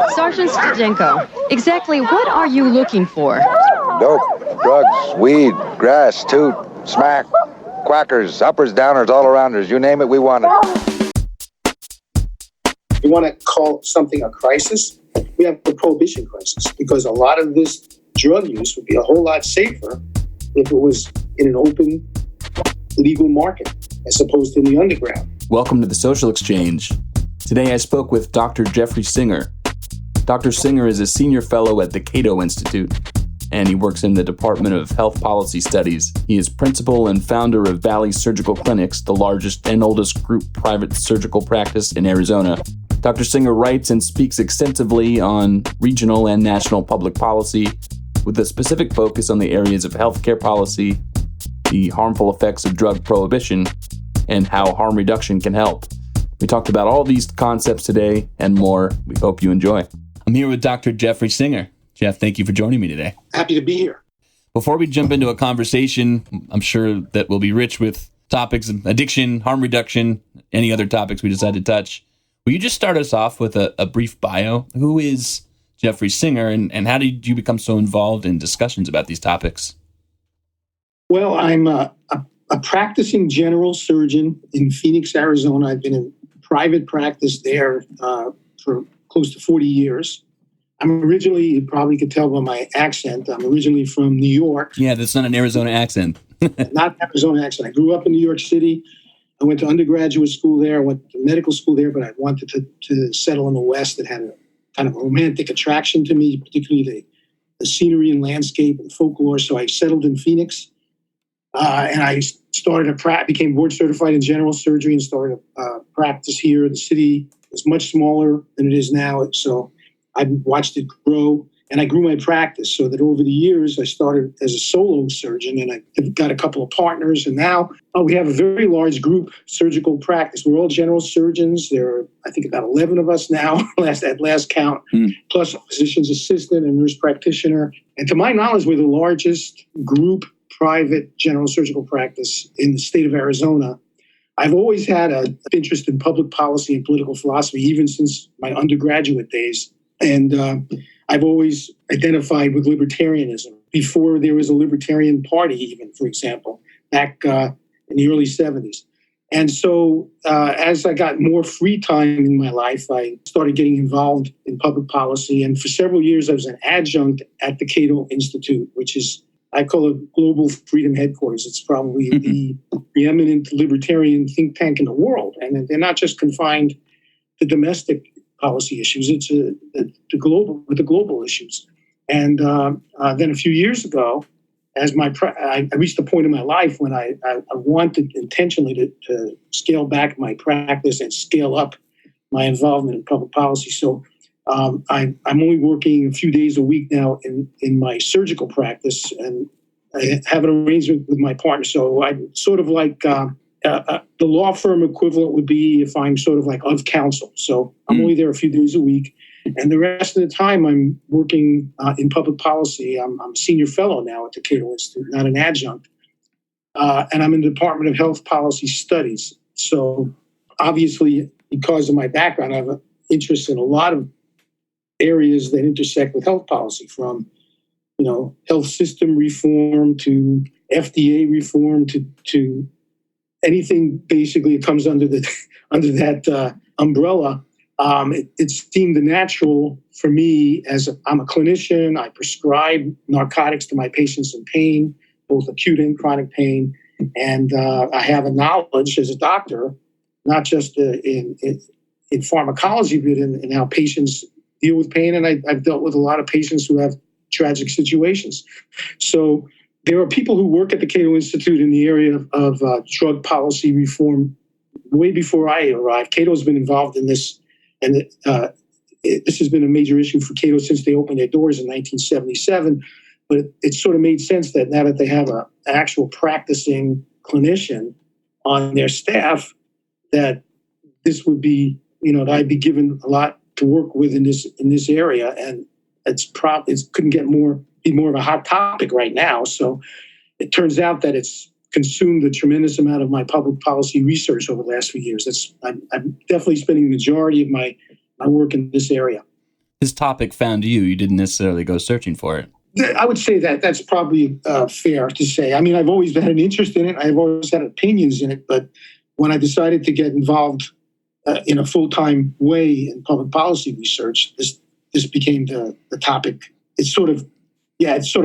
Sergeant Stajenko, exactly what are you looking for? Dope, drugs, weed, grass, toot, smack, quackers, uppers, downers, all arounders. You name it, we want it. You want to call something a crisis? We have the prohibition crisis, because a lot of this drug use would be a whole lot safer if it was in an open, legal market, as opposed to in the underground. Welcome to the Social Exchange. Today I spoke with Dr. Jeffrey Singer. Dr. Singer is a senior fellow at the Cato Institute, and he works in the Department of Health Policy Studies. He is principal and founder of Valley Surgical Clinics, the largest and oldest group private surgical practice in Arizona. Dr. Singer writes and speaks extensively on regional and national public policy, with a specific focus on the areas of healthcare policy, the harmful effects of drug prohibition, and how harm reduction can help. We talked about all these concepts today and more. We hope you enjoy. I'm here with Dr. Jeffrey Singer. Jeff, thank you for joining me today. Happy to be here. Before we jump into a conversation, I'm sure that will be rich with topics of addiction, harm reduction, any other topics we decide to touch. Will you just start us off with a brief bio? Who is Jeffrey Singer, and how did you become so involved in discussions about these topics? Well, I'm a practicing general surgeon in Phoenix, Arizona. I've been in private practice there for close to 40 years. I'm originally, you probably could tell by my accent, I'm originally from New York. Yeah, that's not an Arizona accent. Not an Arizona accent. I grew up in New York City. I went to undergraduate school there. I went to medical school there, but I wanted to settle in the West. It had a kind of a romantic attraction to me, particularly the scenery and landscape and folklore. So I settled in Phoenix, and I became board certified in general surgery and started a practice here. The city was much smaller than it is now, so I watched it grow, and I grew my practice so that over the years I started as a solo surgeon, and I got a couple of partners, and now we have a very large group surgical practice. We're all general surgeons. There are, I think, about 11 of us now at last count, plus a physician's assistant and nurse practitioner. And to my knowledge, we're the largest group private general surgical practice in the state of Arizona. I've always had an interest in public policy and political philosophy, even since my undergraduate days. And I've always identified with libertarianism before there was a libertarian party, even, for example, back in the early 70s. And so as I got more free time in my life, I started getting involved in public policy. And for several years, I was an adjunct at the Cato Institute, which is, I call it Global Freedom Headquarters. It's probably the preeminent libertarian think tank in the world. And they're not just confined to domestic policy issues. It's the global issues. And then a few years ago, as I reached a point in my life when I wanted intentionally to scale back my practice and scale up my involvement in public policy. So I'm only working a few days a week now in my surgical practice, and I have an arrangement with my partner. So I'm sort of like the law firm equivalent would be if I'm sort of like of counsel. So I'm only there a few days a week. And the rest of the time I'm working in public policy. I'm a senior fellow now at the Cato Institute, not an adjunct. And I'm in the Department of Health Policy Studies. So obviously, because of my background, I have an interest in a lot of areas that intersect with health policy, from health system reform to FDA reform to anything basically that comes under that umbrella. It seemed natural for me, as I'm a clinician. I prescribe narcotics to my patients in pain, both acute and chronic pain, and I have a knowledge as a doctor, not just in pharmacology, but in how patients deal with pain. And I've dealt with a lot of patients who have tragic situations. So there are people who work at the Cato Institute in the area of drug policy reform way before I arrived. Cato's been involved in this, and this has been a major issue for Cato since they opened their doors in 1977. But it sort of made sense that now that they have an actual practicing clinician on their staff, that this would be, that I'd be given a lot to work with in this area, and it couldn't be more of a hot topic right now. So it turns out that it's consumed a tremendous amount of my public policy research over the last few years. I'm definitely spending the majority of my work in this area. this topic found you. You didn't necessarily go searching for it. I would say that that's probably fair to say. I mean, I've always had an interest in it. I've always had opinions in it. But when I decided to get involved in a full-time way in public policy research, this became the topic. It sort of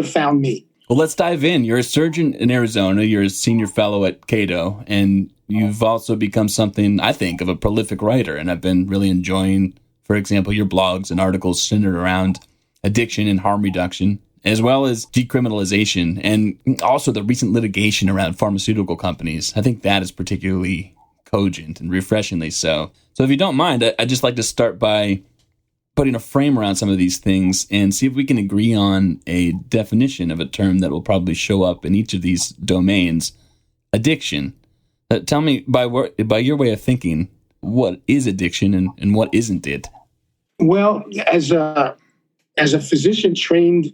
found me. Well, let's dive in. You're a surgeon in Arizona. You're a senior fellow at Cato, and you've also become something, I think, of a prolific writer. And I've been really enjoying, for example, your blogs and articles centered around addiction and harm reduction, as well as decriminalization, and also the recent litigation around pharmaceutical companies. I think that is particularly cogent and refreshingly so. So if you don't mind, I'd just like to start by putting a frame around some of these things and see if we can agree on a definition of a term that will probably show up in each of these domains. Addiction. Tell me, by your way of thinking, what is addiction and what isn't it? Well, as a physician trained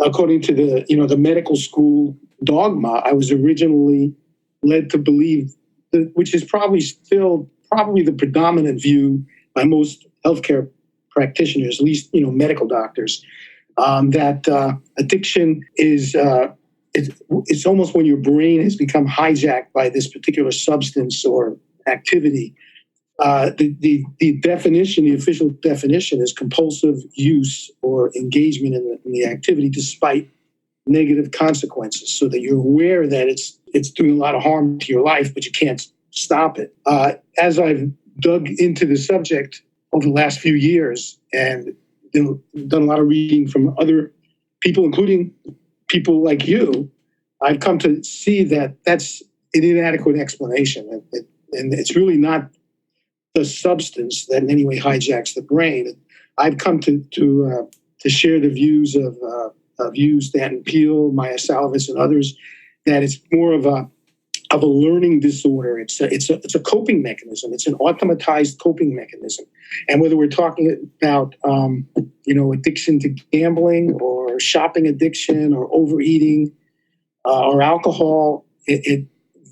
according to the medical school dogma, I was originally led to believe, which is probably the predominant view by most healthcare practitioners, at least medical doctors, that addiction is it's almost when your brain has become hijacked by this particular substance or activity. The definition, the official definition, is compulsive use or engagement in the activity despite negative consequences, so that you're aware that it's doing a lot of harm to your life, but you can't stop it. As I've dug into the subject over the last few years and done a lot of reading from other people, including people like you, I've come to see that that's an inadequate explanation. And it's really not the substance that in any way hijacks the brain. I've come to share the views of you, Stanton Peele, Maya Salvis, and others, that it's more of a learning disorder. It's a coping mechanism. It's an automatized coping mechanism. And whether we're talking about addiction to gambling or shopping addiction or overeating or alcohol,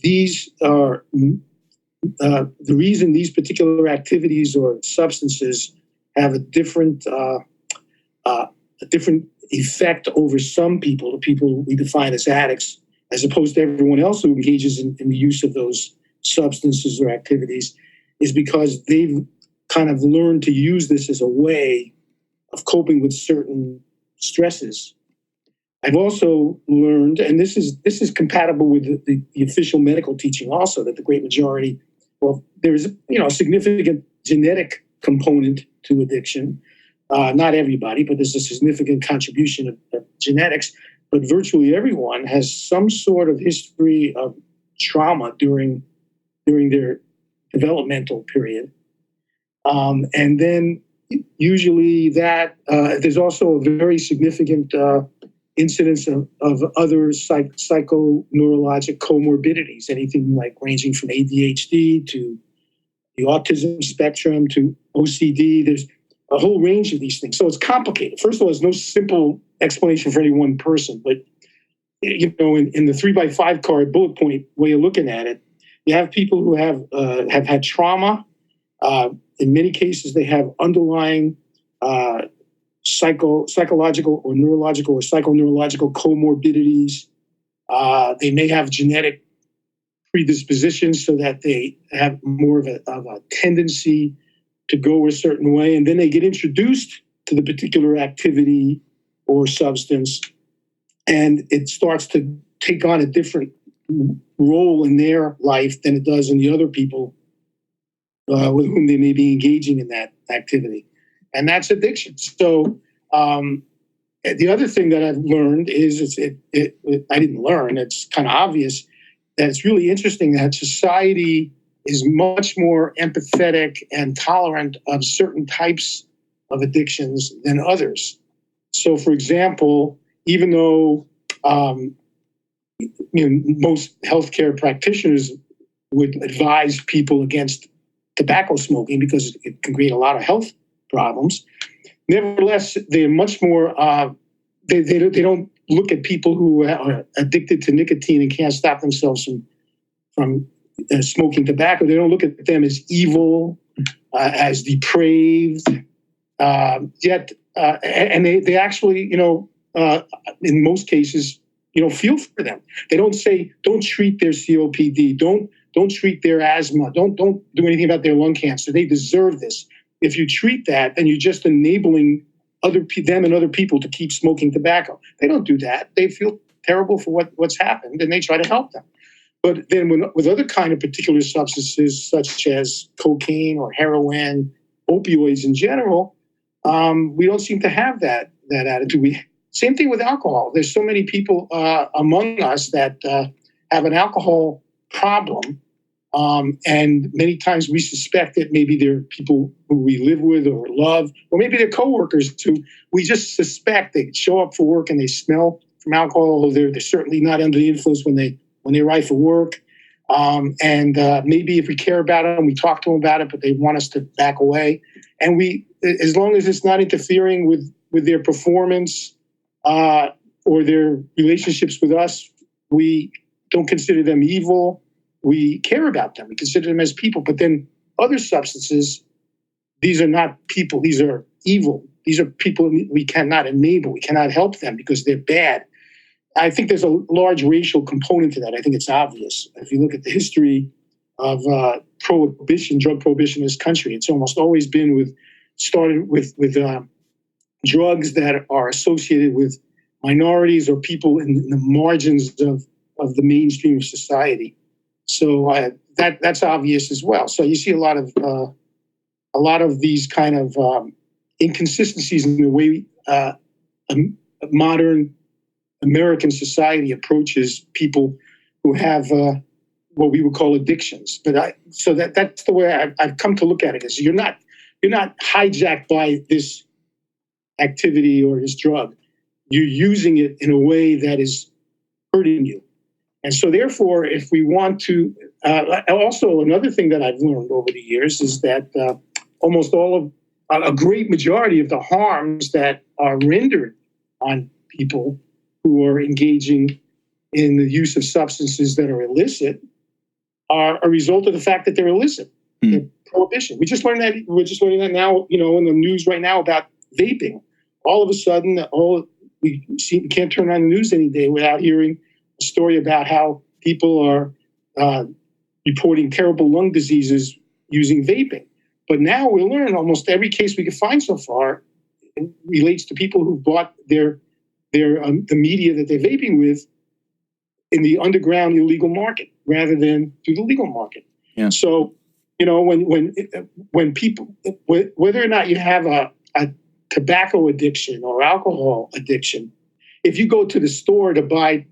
these are the reason these particular activities or substances have a different effect over some people, the people we define as addicts, as opposed to everyone else who engages in the use of those substances or activities, is because they've kind of learned to use this as a way of coping with certain stresses. I've also learned, and this is compatible with the official medical teaching also, that the great majority, there's a significant genetic component to addiction. Not everybody, but there's a significant contribution of genetics. But virtually everyone has some sort of history of trauma during their developmental period. And then usually that there's also a very significant incidence of other psychoneurologic comorbidities, anything like ranging from ADHD to the autism spectrum to OCD. There's a whole range of these things. So it's complicated. First of all, there's no simple explanation for any one person, but in the 3x5 card bullet point way of looking at it, you have people who have had trauma. In many cases, they have underlying psychological or neurological or psychoneurological comorbidities. They may have genetic predispositions so that they have more of a tendency to go a certain way, and then they get introduced to the particular activity or substance, and it starts to take on a different role in their life than it does in the other people with whom they may be engaging in that activity. And that's addiction. So the other thing that I've learned is I didn't learn, it's kind of obvious, that it's really interesting that society is much more empathetic and tolerant of certain types of addictions than others. So, for example, even though most healthcare practitioners would advise people against tobacco smoking because it can create a lot of health problems, nevertheless, they're much more. They don't look at people who are addicted to nicotine and can't stop themselves from smoking tobacco. They don't look at them as evil, as depraved, And they actually, in most cases, feel for them. They don't say, don't treat their COPD, don't treat their asthma, don't do anything about their lung cancer. They deserve this. If you treat that, then you're just enabling them and other people to keep smoking tobacco. They don't do that. They feel terrible for what's happened, and they try to help them. But then with other kind of particular substances, such as cocaine or heroin, opioids in general, we don't seem to have that attitude. Same thing with alcohol. There's so many people among us that have an alcohol problem, and many times we suspect that maybe they're people who we live with or love, or maybe they're coworkers too. We just suspect they show up for work and they smell from alcohol, or they're certainly not under the influence when they arrive for work. And maybe if we care about them, we talk to them about it, but they want us to back away. And we, as long as it's not interfering with their performance or their relationships with us, we don't consider them evil. We care about them. We consider them as people. But then other substances, these are not people. These are evil. These are people we cannot enable. We cannot help them because they're bad. I think there's a large racial component to that. I think it's obvious. If you look at the history of prohibition, drug prohibition in this country, it's almost always been started with drugs that are associated with minorities or people in the margins of the mainstream of society. So that's obvious as well. So you see a lot of these kind of inconsistencies in the way modern American society approaches people who have what we would call addictions. But that's the way I've come to look at it. Is you're not hijacked by this activity or this drug. You're using it in a way that is hurting you. And so therefore, if we want to, also another thing that I've learned over the years is that almost a great majority of the harms that are rendered on people who are engaging in the use of substances that are illicit are a result of the fact that they're illicit. They're prohibition. We're just learning that now, in the news right now about vaping. All of a sudden, we can't turn on the news any day without hearing a story about how people are reporting terrible lung diseases using vaping. But now we learn almost every case we can find so far relates to people who bought the media that they're vaping with in the underground illegal market rather than through the legal market. Yeah. So, when people, whether or not you have a tobacco addiction or alcohol addiction, if you go to the store to buy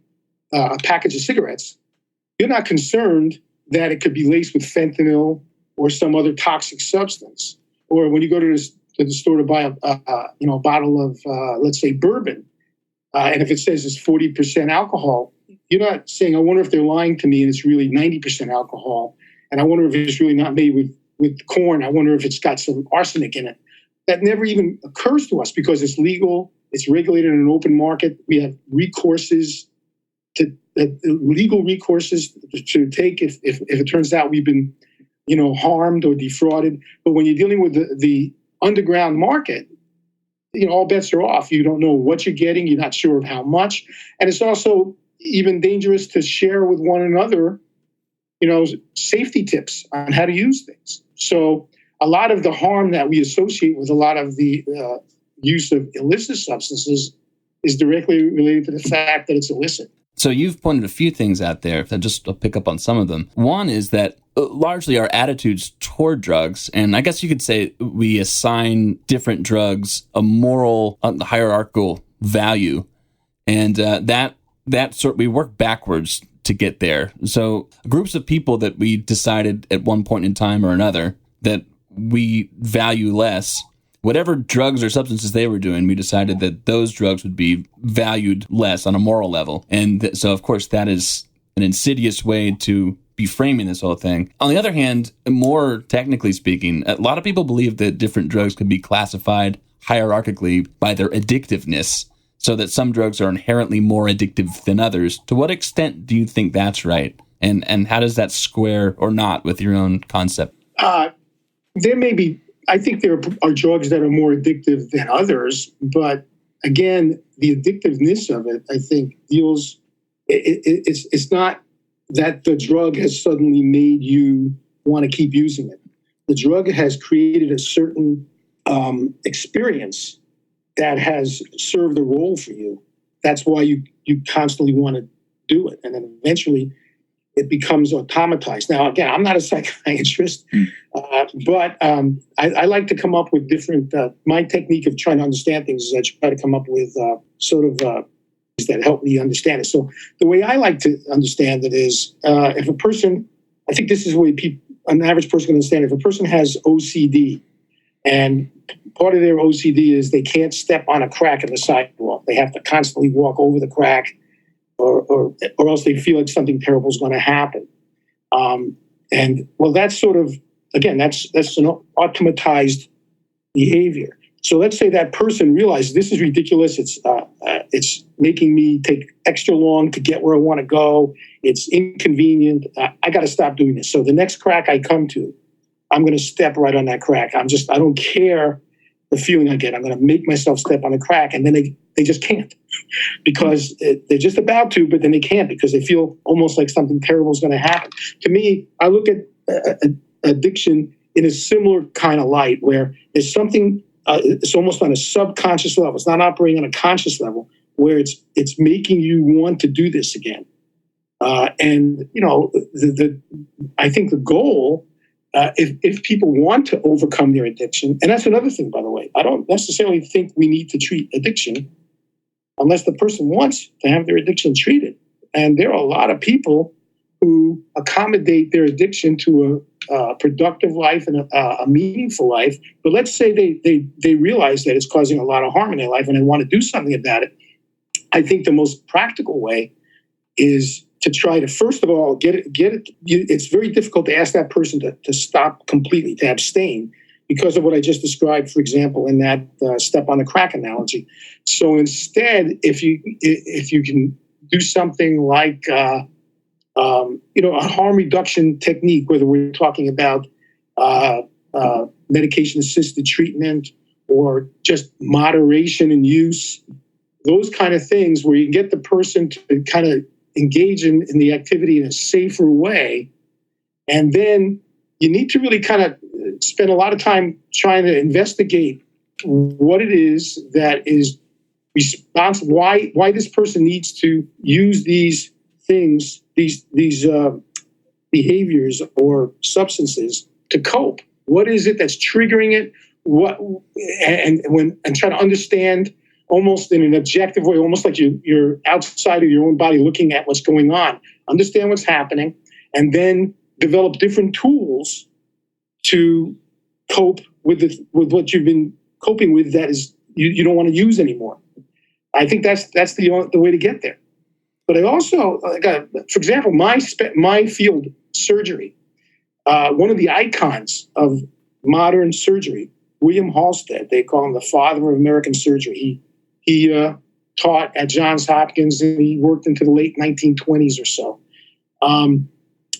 a package of cigarettes, you're not concerned that it could be laced with fentanyl or some other toxic substance. Or when you go to the store to buy a bottle of, let's say, bourbon, and if it says it's 40% alcohol, you're not saying, I wonder if they're lying to me and it's really 90% alcohol. And I wonder if it's really not made with corn. I wonder if it's got some arsenic in it. That never even occurs to us because it's legal. It's regulated in an open market. We have legal recourses to take if it turns out we've been, harmed or defrauded. But when you're dealing with the underground market, all bets are off. You don't know what you're getting. You're not sure of how much. And it's also even dangerous to share with one another, safety tips on how to use things. So a lot of the harm that we associate with a lot of the use of illicit substances is directly related to the fact that it's illicit. So you've pointed a few things out there. I'll pick up on some of them. One is that largely our attitudes toward drugs, and I guess you could say we assign different drugs a moral, hierarchical value, and we work backwards to get there. So groups of people that we decided at one point in time or another that we value less, whatever drugs or substances they were doing, we decided that those drugs would be valued less on a moral level. And so, of course, that is an insidious way to be framing this whole thing. On the other hand, more technically speaking, a lot of people believe that different drugs could be classified hierarchically by their addictiveness, so that some drugs are inherently more addictive than others. To what extent do you think that's right? And how does that square or not with your own concept? There may be I think there are drugs that are more addictive than others, but again, the addictiveness of it, I think, deals. It's not that the drug has suddenly made you want to keep using it. The drug has created a certain experience that has served a role for you. That's why you constantly want to do it, and then eventually it becomes automatized. Now, again, I'm not a psychiatrist, but I like to come up with different. My technique of trying to understand things is I try to come up with that help me understand it. So the way I like to understand it is, if a person, I think this is the way an average person can understand it. If a person has OCD, and part of their OCD is they can't step on a crack in the sidewalk. They have to constantly walk over the crack, or else they feel like something terrible is going to happen. And well, that's sort of, again, that's an automatized behavior. So let's say that person realizes this is ridiculous. It's making me take extra long to get where I want to go. It's inconvenient. I got to stop doing this. So the next crack I come to, I'm going to step right on that crack. I don't care the feeling I get. I'm going to make myself step on the crack, and then they just can't because they're just about to, but then they can't because they feel almost like something terrible is going to happen. To me, I look at addiction in a similar kind of light where there's something. It's almost on a subconscious level. It's not operating on a conscious level where it's making you want to do this again. And you know, I think the goal. If people want to overcome their addiction, and that's another thing, by the way, I don't necessarily think we need to treat addiction unless the person wants to have their addiction treated. And there are a lot of people who accommodate their addiction to a productive life and a meaningful life. But let's say they realize that it's causing a lot of harm in their life and they want to do something about it. I think the most practical way is to try to, first of all, get it. It's very difficult to ask that person to stop completely, to abstain, because of what I just described, for example, in that step on the crack analogy. So instead, if you can do something like, a harm reduction technique, whether we're talking about medication-assisted treatment or just moderation in use, those kind of things where you can get the person to kind of engage in the activity in a safer way. And then you need to really kind of spend a lot of time trying to investigate what it is that is responsible, why this person needs to use these things, these behaviors or substances to cope. What is it that's triggering it? And try to understand almost in an objective way, almost like you're outside of your own body looking at what's going on, understand what's happening, and then develop different tools to cope with what you've been coping with that is you don't want to use anymore. I think that's the way to get there. But I also, for example, my field, surgery, one of the icons of modern surgery, William Halsted, they call him the father of American surgery. He taught at Johns Hopkins, and he worked into the late 1920s or so.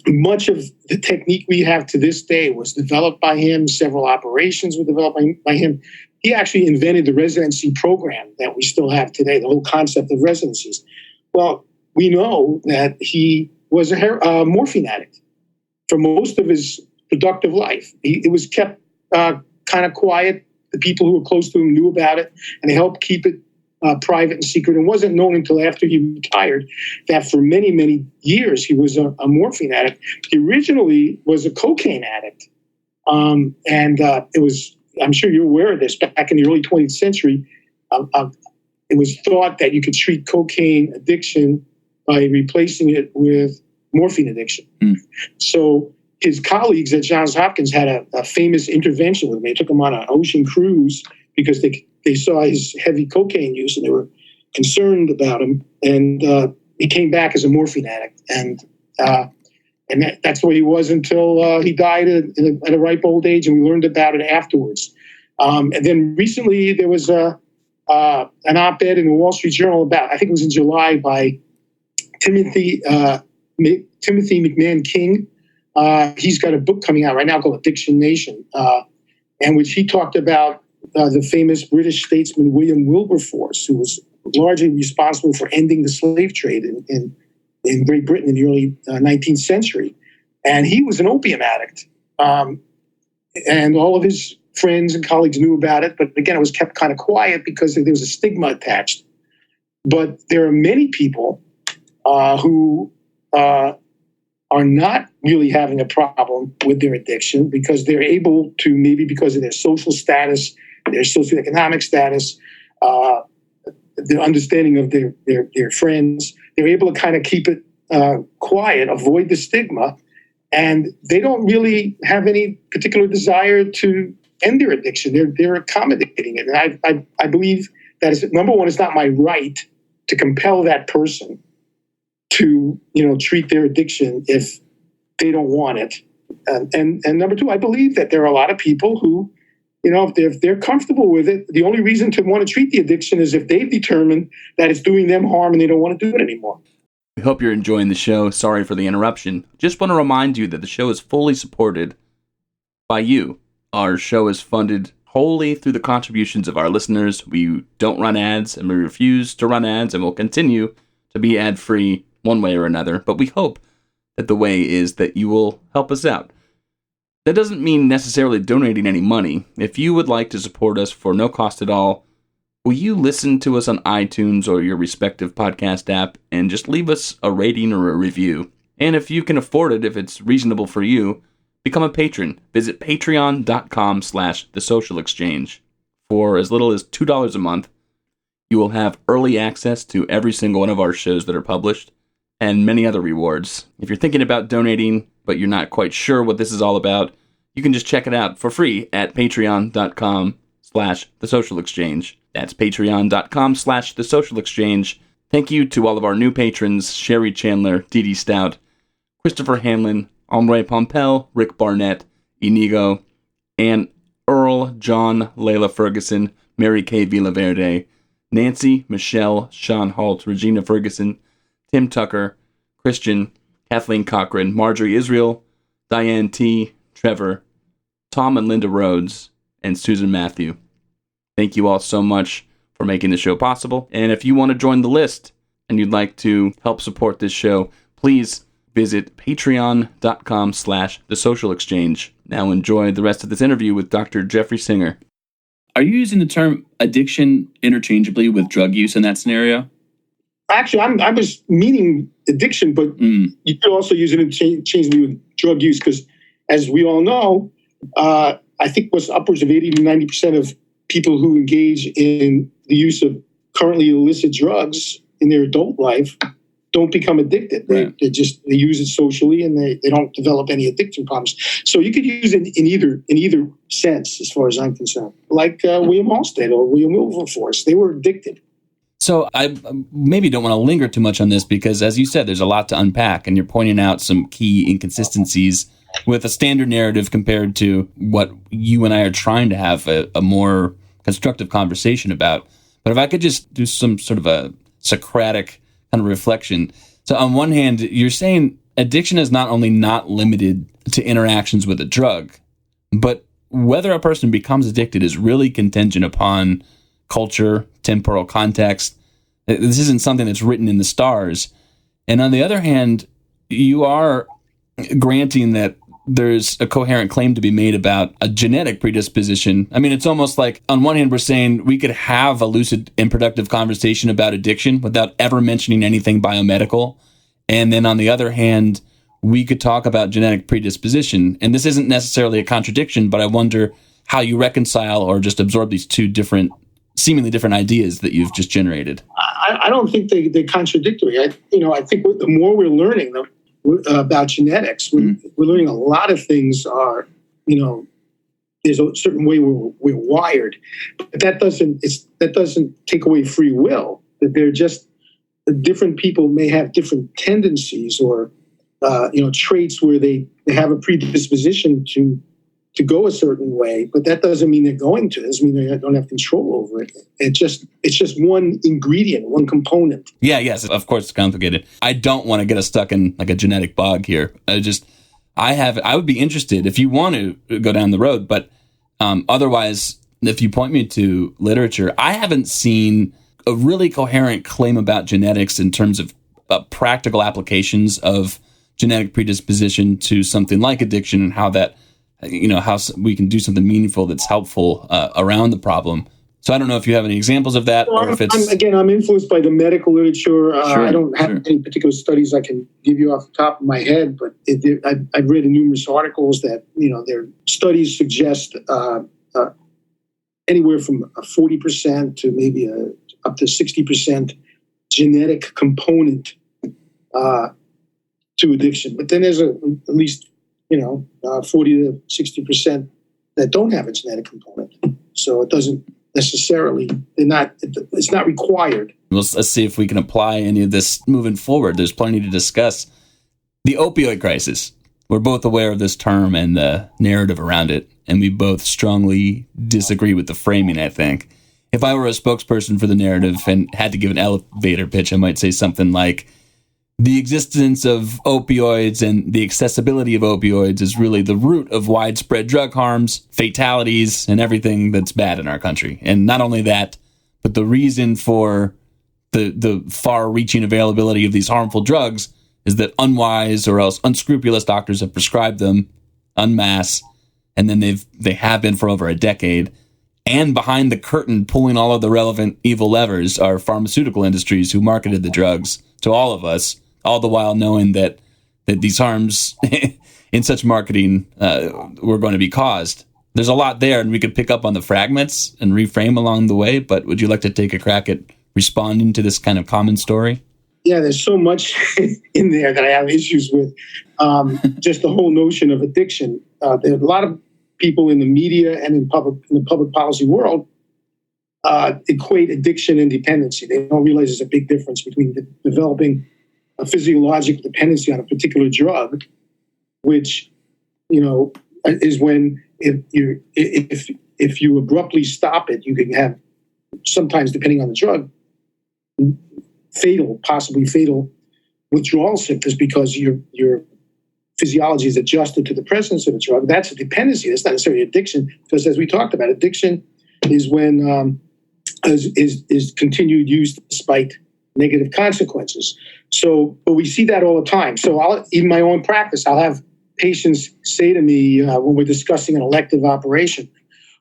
Much of the technique we have to this day was developed by him. Several operations were developed by him. He actually invented the residency program that we still have today, the whole concept of residencies. Well, we know that he was a morphine addict for most of his productive life. It was kept kind of quiet. The people who were close to him knew about it, and they helped keep it private and secret. It wasn't known until after he retired that for many, many years he was a morphine addict. He originally was a cocaine addict. It was, I'm sure you're aware of this, back in the early 20th century, it was thought that you could treat cocaine addiction by replacing it with morphine addiction. So his colleagues at Johns Hopkins had a famous intervention with him. They took him on an ocean cruise because they saw his heavy cocaine use and they were concerned about him. And he came back as a morphine addict. And that's where he was until he died at a ripe old age, and we learned about it afterwards. And then recently there was an op-ed in the Wall Street Journal about, I think it was in July, by Timothy McMahon King. He's got a book coming out right now called Addiction Nation. and which he talked about the famous British statesman William Wilberforce, who was largely responsible for ending the slave trade in Great Britain in the early 19th century. And he was an opium addict. And all of his friends and colleagues knew about it. But again, it was kept kind of quiet because there was a stigma attached. But there are many people who are not really having a problem with their addiction because they're able to, maybe because of their social status, their socioeconomic status, the understanding of their friends, they're able to kind of keep it quiet, avoid the stigma, and they don't really have any particular desire to end their addiction. They're accommodating it. And I believe that is, number one, it's not my right to compel that person to, treat their addiction if they don't want it. And number two, I believe that there are a lot of people who, if they're comfortable with it, the only reason to want to treat the addiction is if they've determined that it's doing them harm and they don't want to do it anymore. We hope you're enjoying the show. Sorry for the interruption. Just want to remind you that the show is fully supported by you. Our show is funded wholly through the contributions of our listeners. We don't run ads, and we refuse to run ads, and will continue to be ad-free one way or another. But we hope that the way is that you will help us out. That doesn't mean necessarily donating any money. If you would like to support us for no cost at all, will you listen to us on iTunes or your respective podcast app and just leave us a rating or a review? And if you can afford it, if it's reasonable for you, become a patron. Visit patreon.com/thesocialexchange. For as little as $2 a month, you will have early access to every single one of our shows that are published and many other rewards. If you're thinking about donating, but you're not quite sure what this is all about, you can just check it out for free at patreon.com/thesocialexchange. That's patreon.com/thesocialexchange. Thank you to all of our new patrons, Sherry Chandler, Dee-Dee Stout, Christopher Hanlon, André Pampel, Rick Barnett, Inigo, and Earle, Jon, Laila Ferguson, Mary Kay Villaverde, Nancy, Michelle, Jon Holt, Regina Ferguson, Tim Tucker, Christian, Kathleen Cochran, Marjorie Israel, Diane T., Trevor, Tom and Linda Rhodes, and Susan Matthew. Thank you all so much for making the show possible. And if you want to join the list and you'd like to help support this show, please visit patreon.com/thesocialexchange. Now enjoy the rest of this interview with Dr. Jeffrey Singer. Are you using the term addiction interchangeably with drug use in that scenario? Actually, I was meaning addiction, but you could also use it interchangeably with drug use because, as we all know, I think it was upwards of 80 to 90% of people who engage in the use of currently illicit drugs in their adult life don't become addicted. Right. They use it socially and they don't develop any addiction problems. So you could use it in either sense, as far as I'm concerned. Like William Halstead or William Wilberforce, they were addicted. So I maybe don't want to linger too much on this because, as you said, there's a lot to unpack, and you're pointing out some key inconsistencies with a standard narrative compared to what you and I are trying to have a more constructive conversation about. But if I could just do some sort of a Socratic kind of reflection. So on one hand, you're saying addiction is not only not limited to interactions with a drug, but whether a person becomes addicted is really contingent upon culture, temporal context. This isn't something that's written in the stars. And on the other hand, you are granting that there's a coherent claim to be made about a genetic predisposition. I mean, it's almost like, on one hand, we're saying we could have a lucid and productive conversation about addiction without ever mentioning anything biomedical. And then on the other hand, we could talk about genetic predisposition. And this isn't necessarily a contradiction, but I wonder how you reconcile or just absorb these two seemingly different ideas that you've just generated. I don't think they're contradictory. I think the more we're learning about genetics, we're learning a lot of things are, there's a certain way we're wired, but that doesn't take away free will. That they're just different people may have different tendencies or traits where they have a predisposition to go a certain way, but that doesn't mean they're going to. It doesn't mean they don't have control over it. It's just one ingredient, one component. Yeah, yes, of course it's complicated. I don't want to get us stuck in like a genetic bog here. I would be interested if you want to go down the road, but Otherwise, if you point me to literature, I haven't seen a really coherent claim about genetics in terms of practical applications of genetic predisposition to something like addiction and how that, how we can do something meaningful that's helpful around the problem. So I don't know if you have any examples of that, well, or if it's... I'm influenced by the medical literature. Sure, I don't have any particular studies I can give you off the top of my head, but I've read in numerous articles that, their studies suggest anywhere from a 40% to maybe up to 60% genetic component to addiction. But then there's at least, 40 to 60% that don't have a genetic component. So it doesn't necessarily, it's not required. Let's see if we can apply any of this moving forward. There's plenty to discuss. The opioid crisis. We're both aware of this term and the narrative around it, and we both strongly disagree with the framing, I think. If I were a spokesperson for the narrative and had to give an elevator pitch, I might say something like, the existence of opioids and the accessibility of opioids is really the root of widespread drug harms, fatalities, and everything that's bad in our country. And not only that, but the reason for the far-reaching availability of these harmful drugs is that unwise or else unscrupulous doctors have prescribed them en masse, and then they have been for over a decade. And behind the curtain, pulling all of the relevant evil levers, are pharmaceutical industries who marketed the drugs to all of us, all the while knowing that these harms in such marketing were going to be caused. There's a lot there, and we could pick up on the fragments and reframe along the way, but would you like to take a crack at responding to this kind of common story? Yeah, there's so much in there that I have issues with. Just the whole notion of addiction. There are a lot of people in the media and in the public policy world equate addiction and dependency. They don't realize there's a big difference between developing a physiological dependency on a particular drug, which, is when if you abruptly stop it, you can have, sometimes depending on the drug, possibly fatal withdrawal symptoms because your physiology is adjusted to the presence of the drug. That's a dependency. That's not necessarily addiction, because as we talked about, addiction is when is continued use despite negative consequences. So, but we see that all the time. So in my own practice, I'll have patients say to me when we're discussing an elective operation,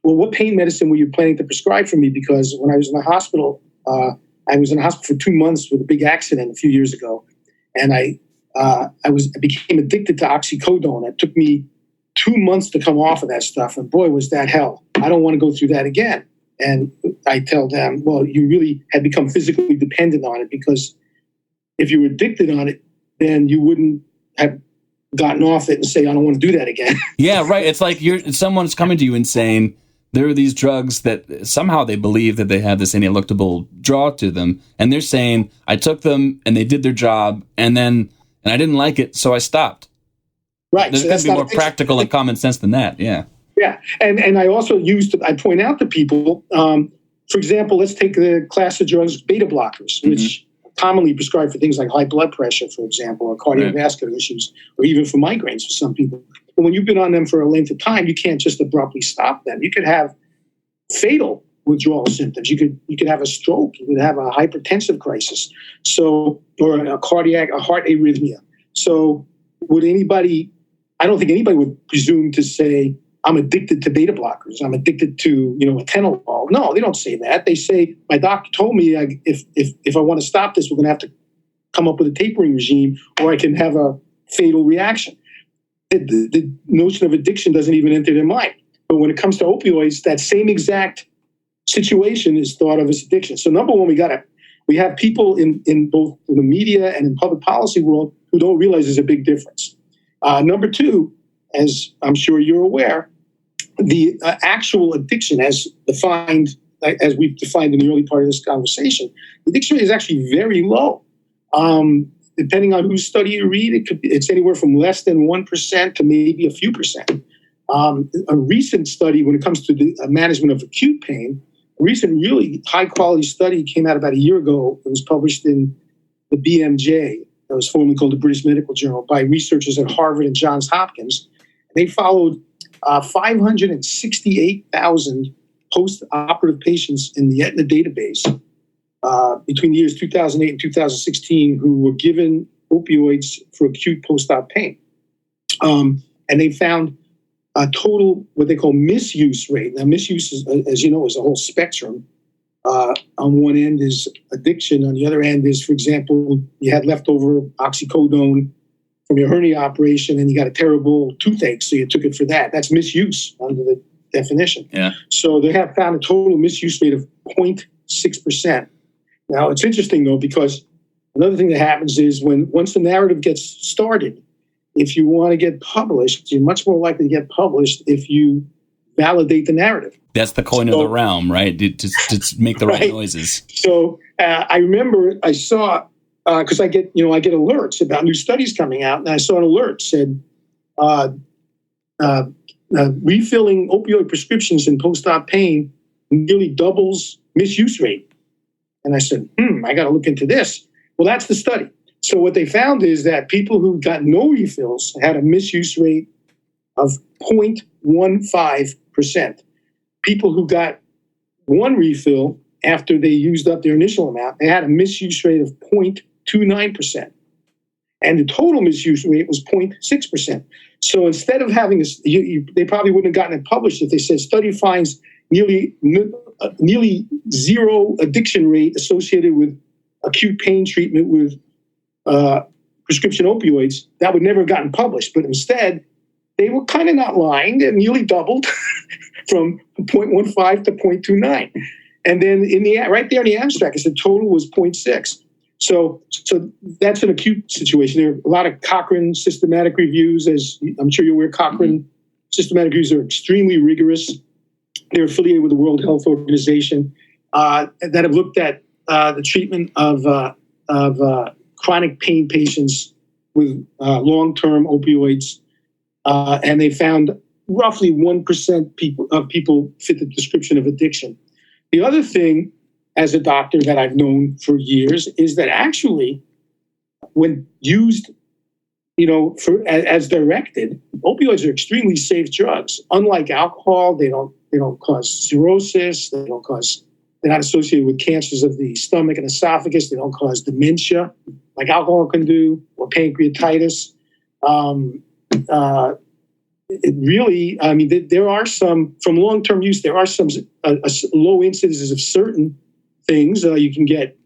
well, what pain medicine were you planning to prescribe for me? Because when I was in the hospital, I was in the hospital for 2 months with a big accident a few years ago. And I became addicted to oxycodone. It took me 2 months to come off of that stuff. And boy, was that hell. I don't want to go through that again. And I tell them, well, you really had become physically dependent on it, because if you were addicted on it, then you wouldn't have gotten off it and say, I don't want to do that again. Yeah, right. It's like someone's coming to you and saying, there are these drugs that somehow they believe that they have this ineluctable draw to them. And they're saying, I took them and they did their job and I didn't like it, so I stopped. Right. There's got to be more practical and common sense than that. Yeah. Yeah. And I also I point out to people, for example, let's take the class of drugs, beta blockers, which commonly prescribed for things like high blood pressure, for example, or cardiovascular issues, or even for migraines for some people. But when you've been on them for a length of time, you can't just abruptly stop them. You could have fatal withdrawal symptoms. You could have a stroke. You could have a hypertensive crisis. So, or a heart arrhythmia. So I don't think anybody would presume to say, I'm addicted to beta blockers. I'm addicted to, atenolol. No, they don't say that. They say, my doctor told me if I want to stop this, we're going to have to come up with a tapering regime, or I can have a fatal reaction. The notion of addiction doesn't even enter their mind. But when it comes to opioids, that same exact situation is thought of as addiction. So number one, we have people in both the media and in public policy world who don't realize there's a big difference. Number two, as I'm sure you're aware, the actual addiction as we've defined in the early part of this conversation, the addiction rate is actually very low. Depending on whose study you read, it's anywhere from less than 1% to maybe a few percent. A recent study when it comes to the management of acute pain, a recent really high-quality study came out about a year ago. It was published in the BMJ, that was formerly called the British Medical Journal, by researchers at Harvard and Johns Hopkins. They followed 568,000 post-operative patients in the Aetna database between the years 2008 and 2016 who were given opioids for acute post-op pain. And they found a total, what they call misuse rate. Now, misuse, as you know, is a whole spectrum. On one end is addiction. On the other end is, for example, you had leftover oxycodone from your hernia operation and you got a terrible toothache, so you took it for that. That's misuse under the definition. Yeah. So they have found a total misuse rate of 0.6%. Now, it's interesting, though, because another thing that happens is once the narrative gets started, if you want to get published, you're much more likely to get published if you validate the narrative. That's the coin of the realm, right? To make the right noises. So I remember I saw, because I get alerts about new studies coming out, and I saw an alert said refilling opioid prescriptions in post-op pain nearly doubles misuse rate. And I said, I got to look into this. Well, that's the study. So what they found is that people who got no refills had a misuse rate of 0.15%. People who got one refill after they used up their initial amount, they had a misuse rate of 0.29%. And the total misuse rate was 0.6%. So instead of having this, they probably wouldn't have gotten it published if they said study finds nearly zero addiction rate associated with acute pain treatment with prescription opioids. That would never have gotten published. But instead, they were kind of not lying. They nearly doubled from 0.15 to 0.29. And then right there in the abstract, it said total was 0.6. So that's an acute situation. There are a lot of Cochrane systematic reviews, as I'm sure you're aware. Cochrane systematic reviews are extremely rigorous. They're affiliated with the World Health Organization that have looked at the treatment of chronic pain patients with long-term opioids, and they found roughly 1% of people fit the description of addiction. The other thing, as a doctor that I've known for years, is that actually, when used, as directed, opioids are extremely safe drugs. Unlike alcohol, they don't cause cirrhosis. They're not associated with cancers of the stomach and esophagus. They don't cause dementia, like alcohol can do, or pancreatitis. There are some, from long-term use, there are some low incidences of certain things. You can get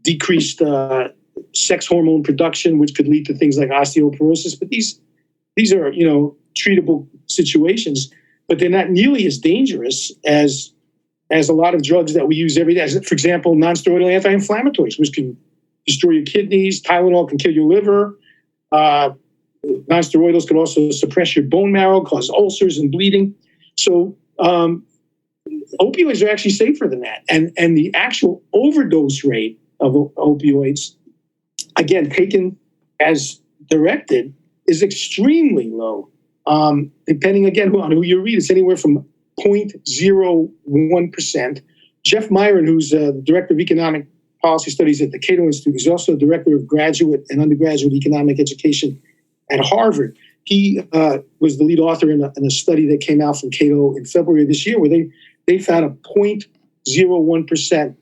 decreased sex hormone production, which could lead to things like osteoporosis. But these are, treatable situations, but they're not nearly as dangerous as a lot of drugs that we use every day. As, for example, non-steroidal anti-inflammatories, which can destroy your kidneys. Tylenol can kill your liver. Non-steroidals can also suppress your bone marrow, cause ulcers and bleeding. So opioids are actually safer than that. And the actual overdose rate of opioids, again, taken as directed, is extremely low. Depending, again, on who you read, it's anywhere from 0.01%. Jeff Myron, who's the Director of Economic Policy Studies at the Cato Institute, is also Director of Graduate and Undergraduate Economic Education at Harvard. He was the lead author in a study that came out from Cato in February of this year, where they found a 0.01%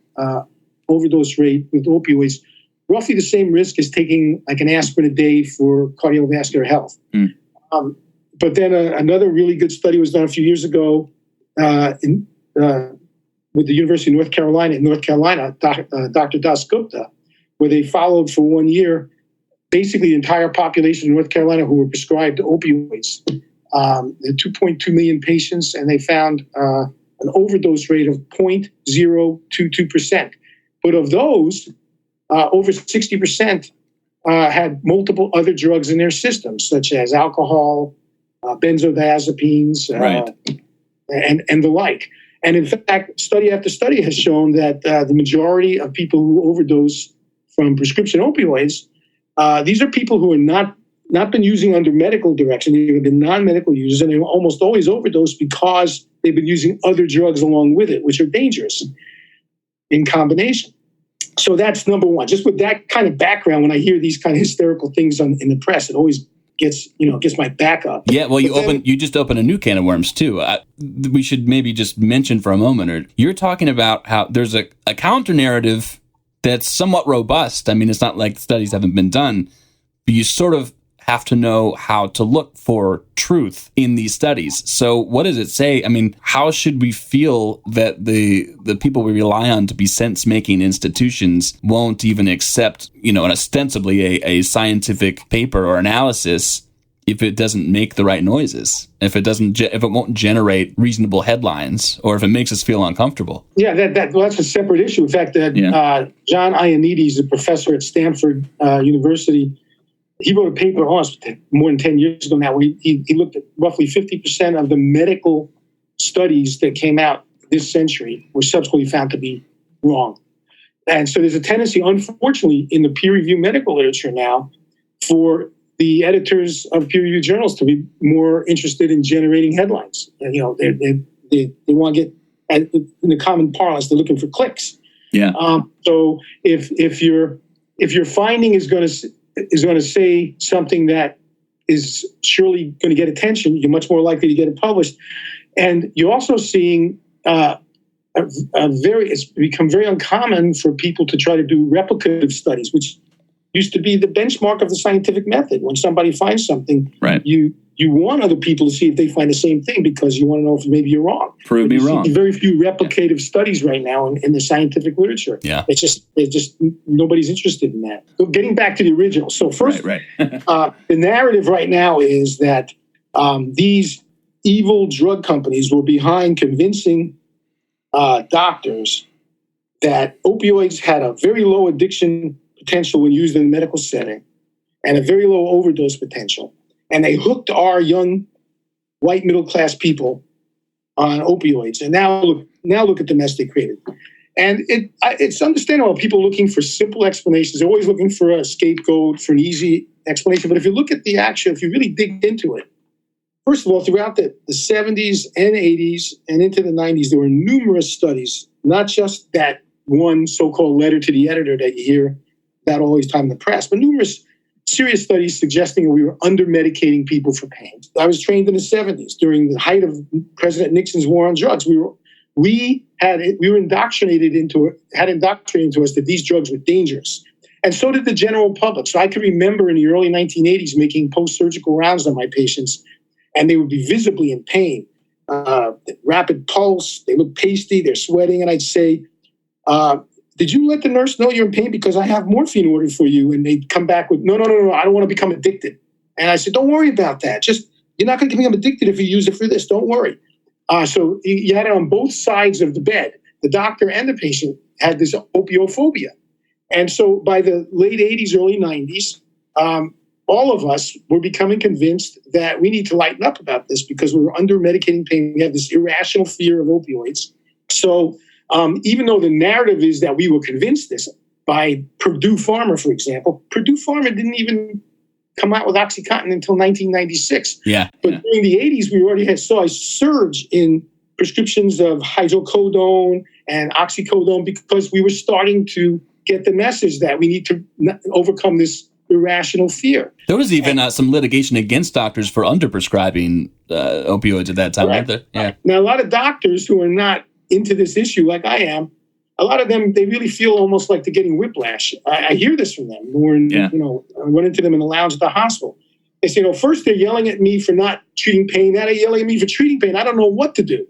overdose rate with opioids, roughly the same risk as taking like an aspirin a day for cardiovascular health. But then another really good study was done a few years ago with the University of North Carolina, Dr. Das Gupta, where they followed for 1 year basically the entire population of North Carolina who were prescribed opioids. There are 2.2 million patients, and they found an overdose rate of 0.022%. But of those, over 60% had multiple other drugs in their system, such as alcohol, benzodiazepines, and the like. And in fact, study after study has shown that the majority of people who overdose from prescription opioids, these are people who are not been using under medical direction. They've been non-medical users, and they almost always overdose because they've been using other drugs along with it, which are dangerous in combination. So that's number one. Just with that kind of background, when I hear these kind of hysterical things in the press, it always gets my back up. Yeah, well, you just opened a new can of worms too. We should maybe just mention for a moment, or you're talking about how there's a counter narrative that's somewhat robust. I mean, it's not like studies haven't been done, but you sort of have to know how to look for truth in these studies. So what does it say? I mean, how should we feel that the people we rely on to be sense-making institutions won't even accept, and ostensibly a scientific paper or analysis if it doesn't make the right noises, if it won't generate reasonable headlines, or if it makes us feel uncomfortable? Yeah, that's a separate issue. In fact, John Ioannidis, a professor at Stanford University, he wrote a paper almost more than 10 years ago now where he looked at roughly 50% of the medical studies that came out this century were subsequently found to be wrong. And so there's a tendency, unfortunately, in the peer-reviewed medical literature now for the editors of peer-reviewed journals to be more interested in generating headlines. And, they want to get, in the common parlance, they're looking for clicks. Yeah. So if your finding is going to say something that is surely going to get attention, you're much more likely to get it published. And you're also seeing it's become very uncommon for people to try to do replicative studies, which used to be the benchmark of the scientific method. When somebody finds something, right, you want other people to see if they find the same thing because you want to know if maybe you're wrong. Prove me wrong. Very few replicative studies right now in the scientific literature. Yeah, it's just nobody's interested in that. So getting back to the original. So first, right. The narrative right now is that these evil drug companies were behind convincing doctors that opioids had a very low addiction potential when used in the medical setting and a very low overdose potential. And they hooked our young white middle-class people on opioids. And now look at the mess they created. And it's understandable people looking for simple explanations. They're always looking for a scapegoat, for an easy explanation. But if you look at the action, if you really dig into it, first of all, throughout the 70s and 80s and into the 90s, there were numerous studies, not just that one so-called letter to the editor that you hear about all these time in the press, but numerous serious studies suggesting that we were under-medicating people for pain. I was trained in the 70s during the height of President Nixon's war on drugs. We were indoctrinated into us that these drugs were dangerous. And so did the general public. So I could remember in the early 1980s making post-surgical rounds on my patients, and they would be visibly in pain. Rapid pulse, they look pasty, they're sweating, and I'd say, did you let the nurse know you're in pain because I have morphine ordered for you? And they'd come back with, no, I don't want to become addicted. And I said, don't worry about that. You're not going to become addicted if you use it for this. Don't worry. So you had it on both sides of the bed. The doctor and the patient had this opiophobia. And so by the late 80s, early 90s, all of us were becoming convinced that we need to lighten up about this because we were under-medicating pain. We had this irrational fear of opioids. So even though the narrative is that we were convinced this by Purdue Pharma, for example, Purdue Pharma didn't even come out with OxyContin until 1996. Yeah. But during the 80s, we already saw a surge in prescriptions of hydrocodone and oxycodone because we were starting to get the message that we need to overcome this irrational fear. There was even some litigation against doctors for underprescribing opioids at that time, right? Yeah. Now, a lot of doctors who are not into this issue like I am, a lot of them, they really feel almost like they're getting whiplash. I hear this from them. I run into them in the lounge at the hospital. They say, first they're yelling at me for not treating pain. Now they're yelling at me for treating pain. I don't know what to do.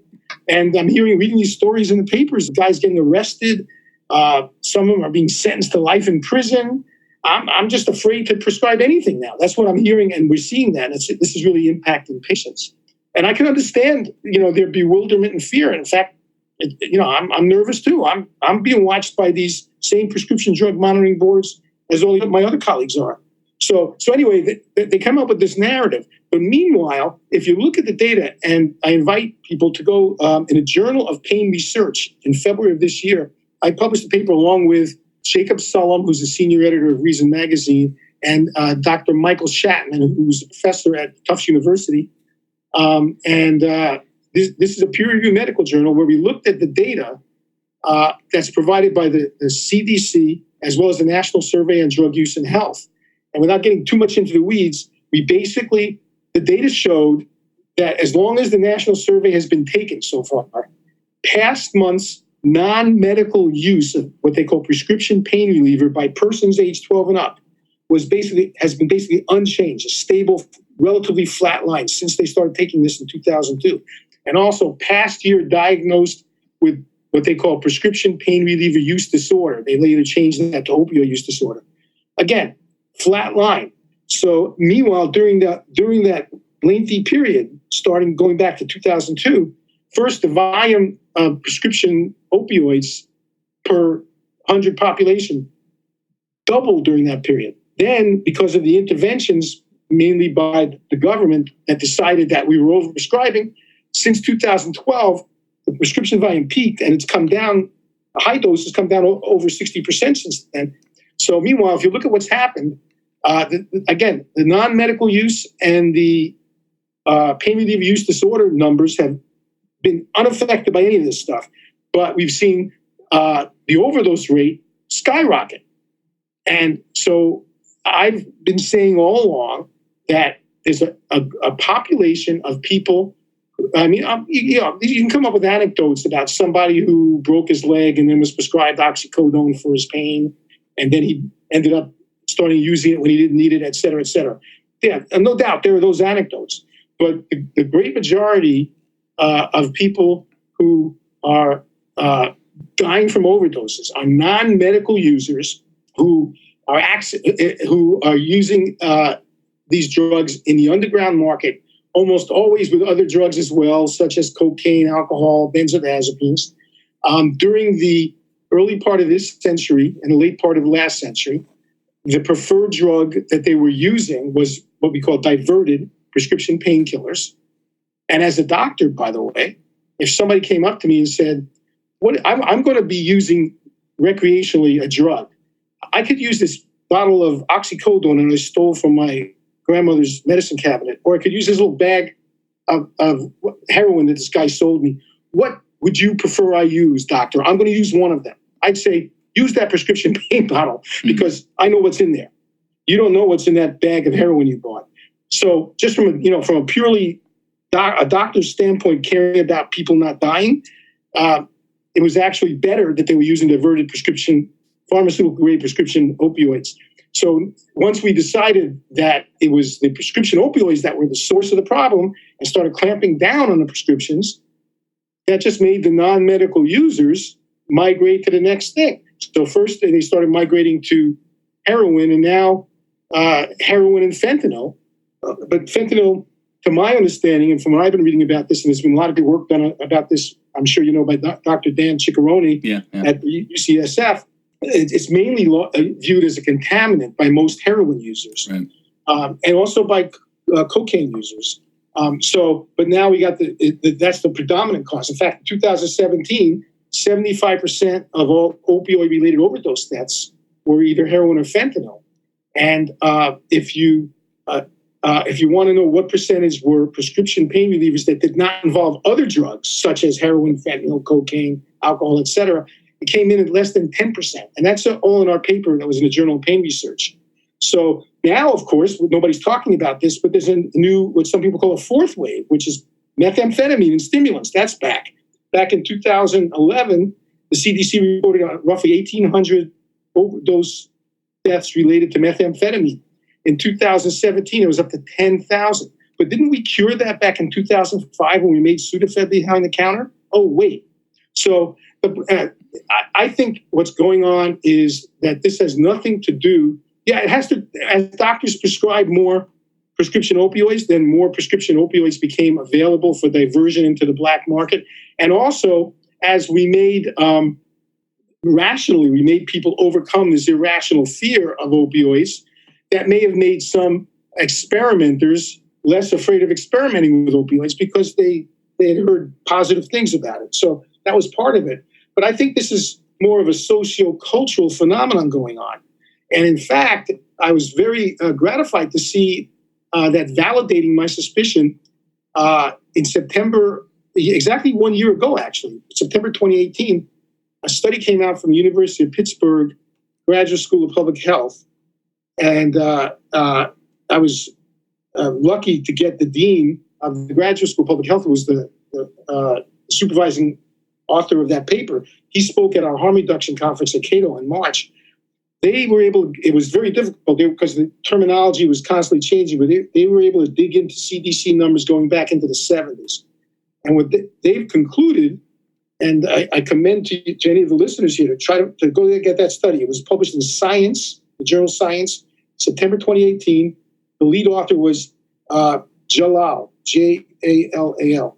And I'm reading these stories in the papers, guys getting arrested. Some of them are being sentenced to life in prison. I'm just afraid to prescribe anything now. That's what I'm hearing, and we're seeing that. This is really impacting patients. And I can understand, their bewilderment and fear. In fact, I'm nervous too. I'm being watched by these same prescription drug monitoring boards as all my other colleagues are. So anyway, they come up with this narrative. But meanwhile, if you look at the data, and I invite people to go in a Journal of Pain Research in February of this year, I published a paper along with Jacob Sullum, who's the senior editor of Reason Magazine, and Dr. Michael Shatman, who's a professor at Tufts University. This is a peer-reviewed medical journal where we looked at the data that's provided by the CDC as well as the National Survey on Drug Use and Health. And without getting too much into the weeds, the data showed that as long as the national survey has been taken so far, past months non-medical use of what they call prescription pain reliever by persons aged 12 and up has been basically unchanged, a stable, relatively flat line since they started taking this in 2002. And also past year diagnosed with what they call prescription pain reliever use disorder. They later changed that to opioid use disorder. Again, flat line. So meanwhile, during that lengthy period, going back to 2002, first the volume of prescription opioids per 100 population doubled during that period. Then, because of the interventions, mainly by the government, that decided that we were overprescribing, since 2012, the prescription volume peaked and it's come down, a high dose has come down over 60% since then. So meanwhile, if you look at what's happened, the non-medical use and the pain reliever use disorder numbers have been unaffected by any of this stuff. But we've seen the overdose rate skyrocket. And so I've been saying all along that there's a population of people. I mean, you can come up with anecdotes about somebody who broke his leg and then was prescribed oxycodone for his pain, and then he ended up starting using it when he didn't need it, et cetera, et cetera. Yeah, and no doubt there are those anecdotes. But the great majority of people who are dying from overdoses are non-medical users who are using these drugs in the underground market, almost always with other drugs as well, such as cocaine, alcohol, benzodiazepines. During the early part of this century and the late part of the last century, the preferred drug that they were using was what we call diverted prescription painkillers. And as a doctor, by the way, if somebody came up to me and said, I'm going to be using recreationally a drug, I could use this bottle of oxycodone that I stole from my grandmother's medicine cabinet, or I could use this little bag of heroin that this guy sold me. What would you prefer I use, doctor? I'm going to use one of them. I'd say, use that prescription pain bottle because I know what's in there. You don't know what's in that bag of heroin you bought. So just from a purely a doctor's standpoint, caring about people not dying, it was actually better that they were using diverted pharmaceutical grade prescription opioids. So once we decided that it was the prescription opioids that were the source of the problem and started clamping down on the prescriptions, that just made the non-medical users migrate to the next thing. So first they started migrating to heroin, and now heroin and fentanyl. But fentanyl, to my understanding, and from what I've been reading about this, and there's been a lot of good work done about this, I'm sure you know, by Dr. Dan Ciccarone at UCSF, it's mainly viewed as a contaminant by most heroin users, right. And also by cocaine users. But now we got that's the predominant cause. In fact, in 2017, 75% of all opioid-related overdose deaths were either heroin or fentanyl. And if you want to know what percentage were prescription pain relievers that did not involve other drugs, such as heroin, fentanyl, cocaine, alcohol, et cetera, it came in at less than 10%. And that's all in our paper that was in the Journal of Pain Research. So now, of course, nobody's talking about this, but there's a new, what some people call a fourth wave, which is methamphetamine and stimulants. That's back. Back in 2011, the CDC reported roughly 1,800 overdose deaths related to methamphetamine. In 2017, it was up to 10,000. But didn't we cure that back in 2005 when we made Sudafed behind the counter? Oh, wait. So I think what's going on is that this has nothing to do. Yeah, it has to. As doctors prescribe more prescription opioids, then more prescription opioids became available for diversion into the black market. And also, as we made we made people overcome this irrational fear of opioids, that may have made some experimenters less afraid of experimenting with opioids because they had heard positive things about it. So that was part of it. But I think this is more of a socio-cultural phenomenon going on. And in fact, I was very gratified to see that validating my suspicion in September, exactly 1 year ago, actually, September 2018, a study came out from the University of Pittsburgh Graduate School of Public Health. And I was lucky to get the dean of the graduate school of public health, who was the supervising author of that paper. He spoke at our harm reduction conference at Cato in March. They were able, it was very difficult because the terminology was constantly changing, but they were able to dig into CDC numbers going back into the 70s. And what they've concluded, and I commend to any of the listeners here to try to go there and get that study. It was published in Science, the journal Science, September 2018. The lead author was Jalal, J-A-L-A-L.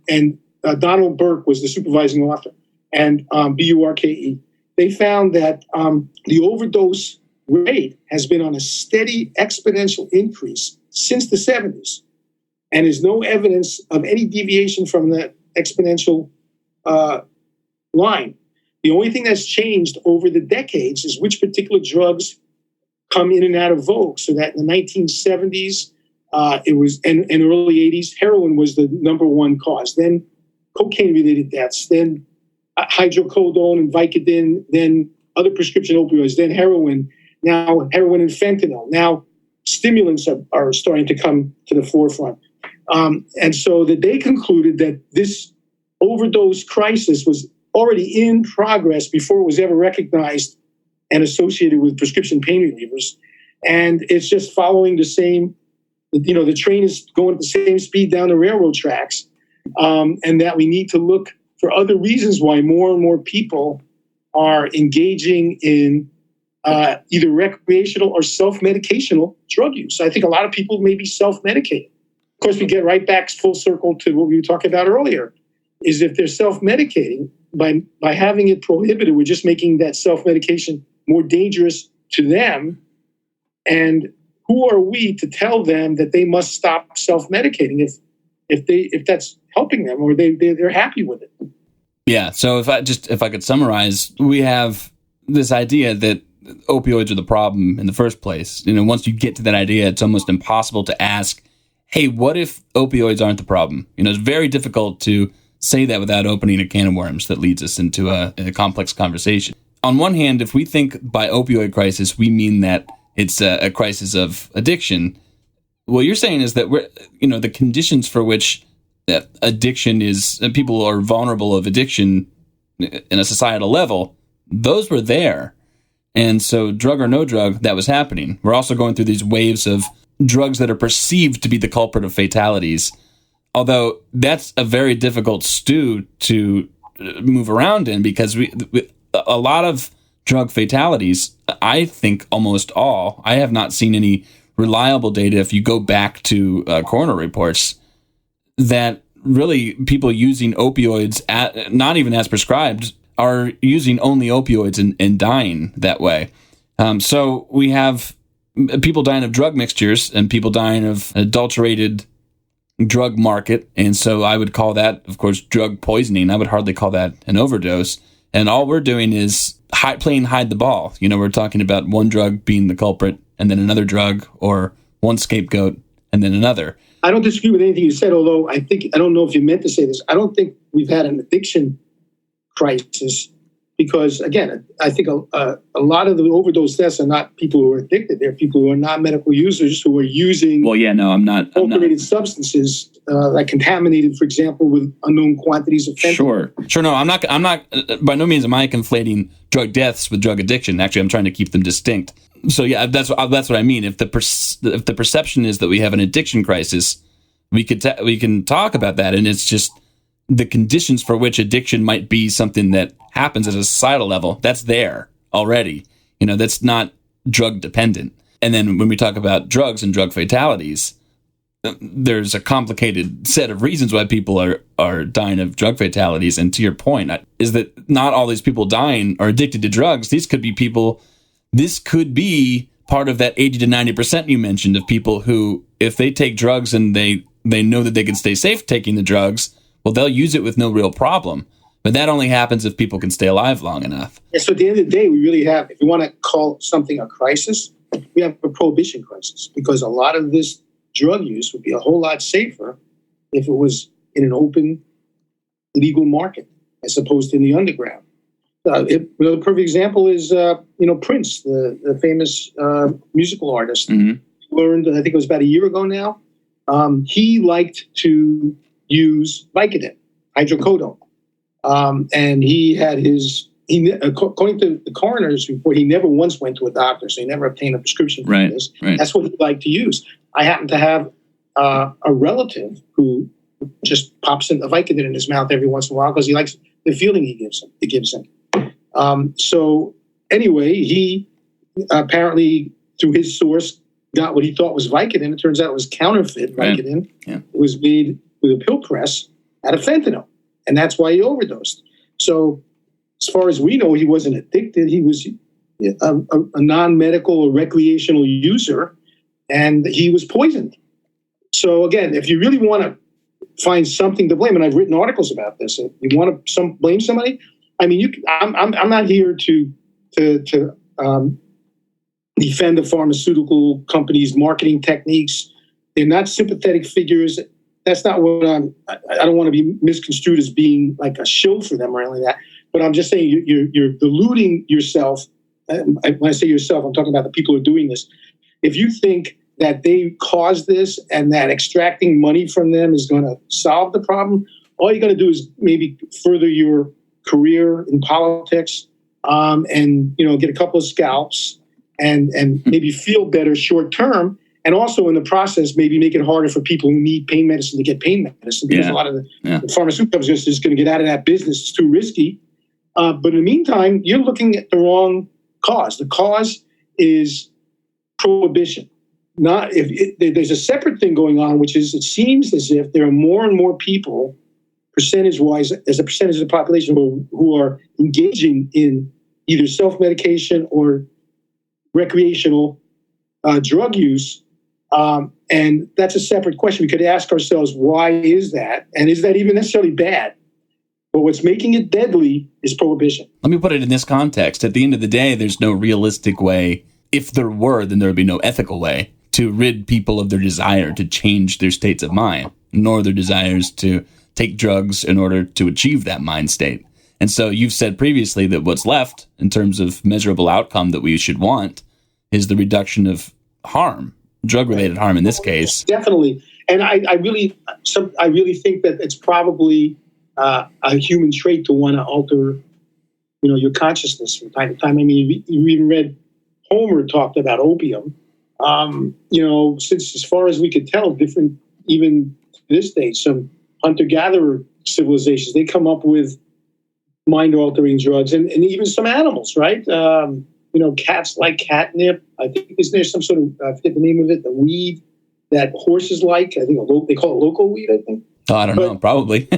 And Donald Burke was the supervising author, and B-U-R-K-E. They found that the overdose rate has been on a steady exponential increase since the 70s. And there's no evidence of any deviation from that exponential line. The only thing that's changed over the decades is which particular drugs come in and out of vogue. So that in the 1970s, it was, and early 80s, heroin was the number one cause. Then cocaine-related deaths, then hydrocodone and Vicodin, then other prescription opioids, then heroin, now heroin and fentanyl. Now stimulants are starting to come to the forefront. And so that they concluded that this overdose crisis was already in progress before it was ever recognized and associated with prescription pain relievers. And it's just following the same, the train is going at the same speed down the railroad tracks, and that we need to look for other reasons why more and more people are engaging in either recreational or self-medicational drug use. I think a lot of people may be self-medicating. Of course, we get right back full circle to what we were talking about earlier, is if they're self-medicating, by having it prohibited, we're just making that self-medication more dangerous to them. And who are we to tell them that they must stop self-medicating if that's helping them or they're happy with it? Yeah. So if I could summarize, we have this idea that opioids are the problem in the first place. Once you get to that idea, it's almost impossible to ask, hey, what if opioids aren't the problem? It's very difficult to say that without opening a can of worms that leads us into a complex conversation. On one hand, if we think by opioid crisis, we mean that it's a crisis of addiction. What you're saying is that the conditions for which that addiction is, people are vulnerable of addiction in a societal level, those were there. And so drug or no drug, that was happening. We're also going through these waves of drugs that are perceived to be the culprit of fatalities. Although that's a very difficult stew to move around in, because a lot of drug fatalities, I think almost all, I have not seen any reliable data, if you go back to coroner reports, that really people using opioids, not even as prescribed, are using only opioids and dying that way. So we have people dying of drug mixtures and people dying of adulterated drug market. And so I would call that, of course, drug poisoning. I would hardly call that an overdose. And all we're doing is playing hide the ball. We're talking about one drug being the culprit and then another drug, or one scapegoat and then another. I don't disagree with anything you said, although I don't know if you meant to say this. I don't think we've had an addiction crisis because, again, I think a lot of the overdose deaths are not people who are addicted. They're people who are non-medical users who are using I'm not substances like contaminated, for example, with unknown quantities of fentanyl. Sure. No, I'm not. By no means am I conflating drug deaths with drug addiction. Actually, I'm trying to keep them distinct. So yeah, that's what I mean. If the perception is that we have an addiction crisis, we can talk about that, and it's just the conditions for which addiction might be something that happens at a societal level. That's there already. That's not drug dependent. And then when we talk about drugs and drug fatalities, there's a complicated set of reasons why people are dying of drug fatalities. And to your point, is that not all these people dying are addicted to drugs. These could be people. This could be part of that 80 to 90% you mentioned of people who, if they take drugs and they know that they can stay safe taking the drugs, well, they'll use it with no real problem. But that only happens if people can stay alive long enough. Yeah, so at the end of the day, we really have, if you want to call something a crisis, we have a prohibition crisis, because a lot of this drug use would be a whole lot safer if it was in an open, legal market as opposed to in the underground. Another perfect example is, Prince, the famous musical artist. Mm-hmm. learned, I think it was about a year ago now, he liked to use Vicodin, hydrocodone. And he had according to the coroner's report, he never once went to a doctor, so he never obtained a prescription for this. Right. That's what he liked to use. I happen to have a relative who just pops in a Vicodin in his mouth every once in a while because he likes the feeling it gives him. So anyway, he apparently, through his source, got what he thought was Vicodin. It turns out it was counterfeit Vicodin. Yeah. It was made with a pill press out of fentanyl, and that's why he overdosed. So as far as we know, he wasn't addicted. He was a non-medical or recreational user, and he was poisoned. So again, if you really want to find something to blame, and I've written articles about this, if you want to blame somebody, I mean, I'm not here to defend the pharmaceutical companies' marketing techniques. They're not sympathetic figures. That's not what I don't want to be misconstrued as being like a shill for them or anything like that. But I'm just saying you're deluding yourself. When I say yourself, I'm talking about the people who are doing this. If you think that they caused this and that extracting money from them is going to solve the problem, all you're going to do is maybe further your career in politics, and get a couple of scalps and maybe feel better short term, and also in the process maybe make it harder for people who need pain medicine to get pain medicine, because a lot of the pharmaceutical companies are just going to get out of that business. It's too risky. But in the meantime, you're looking at the wrong cause. The cause is prohibition. There's a separate thing going on, which is it seems as if there are more and more people, percentage-wise, as a percentage of the population, who are engaging in either self-medication or recreational drug use. And that's a separate question. We could ask ourselves, why is that? And is that even necessarily bad? But what's making it deadly is prohibition. Let me put it in this context. At the end of the day, there's no realistic way. If there were, then there would be no ethical way to rid people of their desire to change their states of mind, nor their desires to take drugs in order to achieve that mind state. And so you've said previously that what's left in terms of measurable outcome that we should want is the reduction of harm, drug-related harm in this case. Definitely. And I really think that it's probably a human trait to want to alter, your consciousness from time to time. I mean, you even read Homer talked about opium. Since as far as we could tell, different, even to this day, some hunter-gatherer civilizations, they come up with mind-altering drugs, and even some animals, right? Cats like catnip. I think isn't there some sort of, I forget the name of it, the weed that horses like. I think they call it loco weed, I think. Oh, I don't know, probably.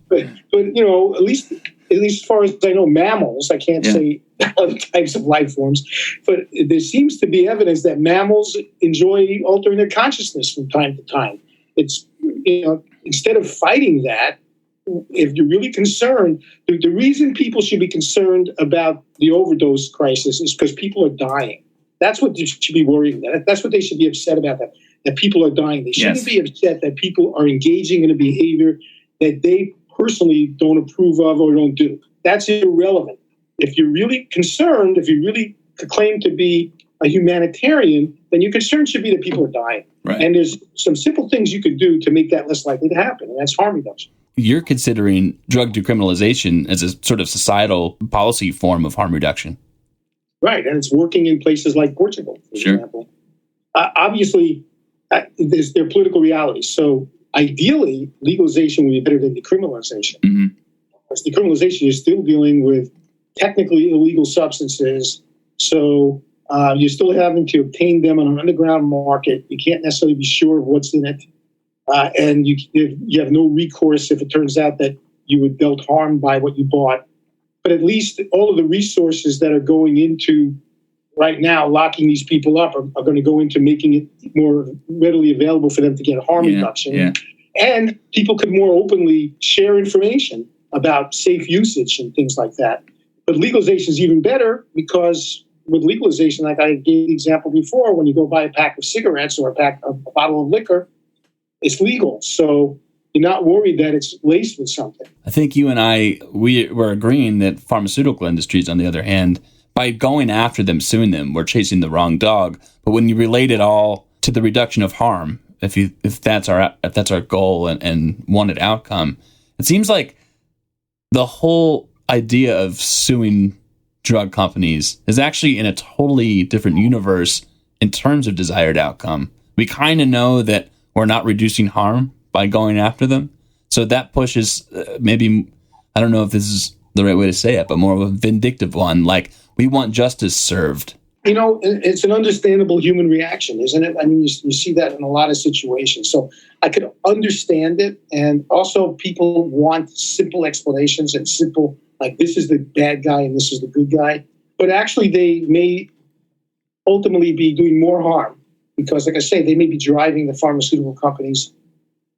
but at least as far as I know, mammals, I can't say other types of life forms, but there seems to be evidence that mammals enjoy altering their consciousness from time to time. It's, instead of fighting that, if you're really concerned, the reason people should be concerned about the overdose crisis is because people are dying. That's what they should be worrying about. That's what they should be upset about, that people are dying. They shouldn't be upset that people are engaging in a behavior that they personally don't approve of or don't do. That's irrelevant. If you're really concerned, if you really claim to be a humanitarian, then your concern should be that people are dying. Right. And there's some simple things you could do to make that less likely to happen, and that's harm reduction. You're considering drug decriminalization as a sort of societal policy form of harm reduction. Right, and it's working in places like Portugal, for example. Obviously, there are political realities. So ideally, legalization would be better than decriminalization. Mm-hmm. Because decriminalization is still dealing with technically illegal substances. So you're still having to obtain them on an underground market. You can't necessarily be sure of what's in it. And you have no recourse if it turns out that you were dealt harm by what you bought. But at least all of the resources that are going into right now locking these people up are going to go into making it more readily available for them to get harm reduction. Yeah. And people could more openly share information about safe usage and things like that. But legalization is even better because with legalization, like I gave the example before, when you go buy a pack of cigarettes or a bottle of liquor, it's legal. So you're not worried that it's laced with something. I think you and I, we were agreeing that pharmaceutical industries, on the other hand, by going after them, suing them, we're chasing the wrong dog. But when you relate it all to the reduction of harm, if that's our goal and wanted outcome, it seems like the whole idea of suing drug companies is actually in a totally different universe in terms of desired outcome. We kind of know that we're not reducing harm by going after them. So that pushes maybe, I don't know if this is the right way to say it, but more of a vindictive one. Like, we want justice served. You know, it's an understandable human reaction, isn't it? I mean, you see that in a lot of situations. So I could understand it. And also people want simple explanations and simple, like, this is the bad guy and this is the good guy. But actually they may ultimately be doing more harm because, like I say, they may be driving the pharmaceutical companies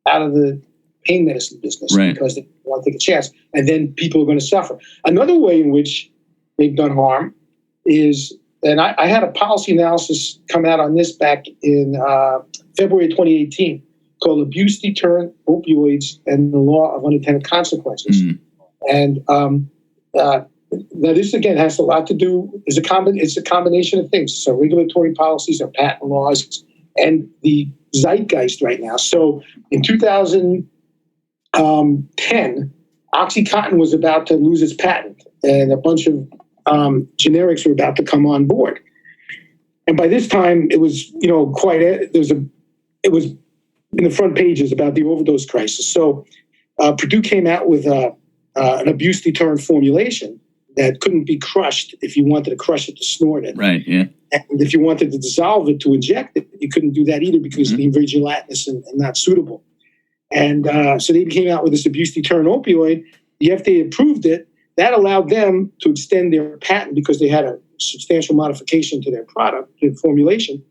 out of the pain medicine business because they want to take a chance. And then people are going to suffer. Another way in which they've done harm is, and I had a policy analysis come out on this back in February 2018 called Abuse Deterrent Opioids and the Law of Unintended Consequences. And now this, again, has a lot to do, it's a combination of things. So regulatory policies or patent laws and the zeitgeist right now. So in 2010, OxyContin was about to lose its patent and a bunch of generics were about to come on board. And by this time, it was, it was in the front pages about the overdose crisis. So Purdue came out with an abuse deterrent formulation that couldn't be crushed if you wanted to crush it to snort it. Right, yeah. And if you wanted to dissolve it to inject it, you couldn't do that either because it being very gelatinous and not suitable. And so they came out with this abuse deterrent opioid. The FDA approved it. That allowed them to extend their patent because they had a substantial modification to their product, their formulation,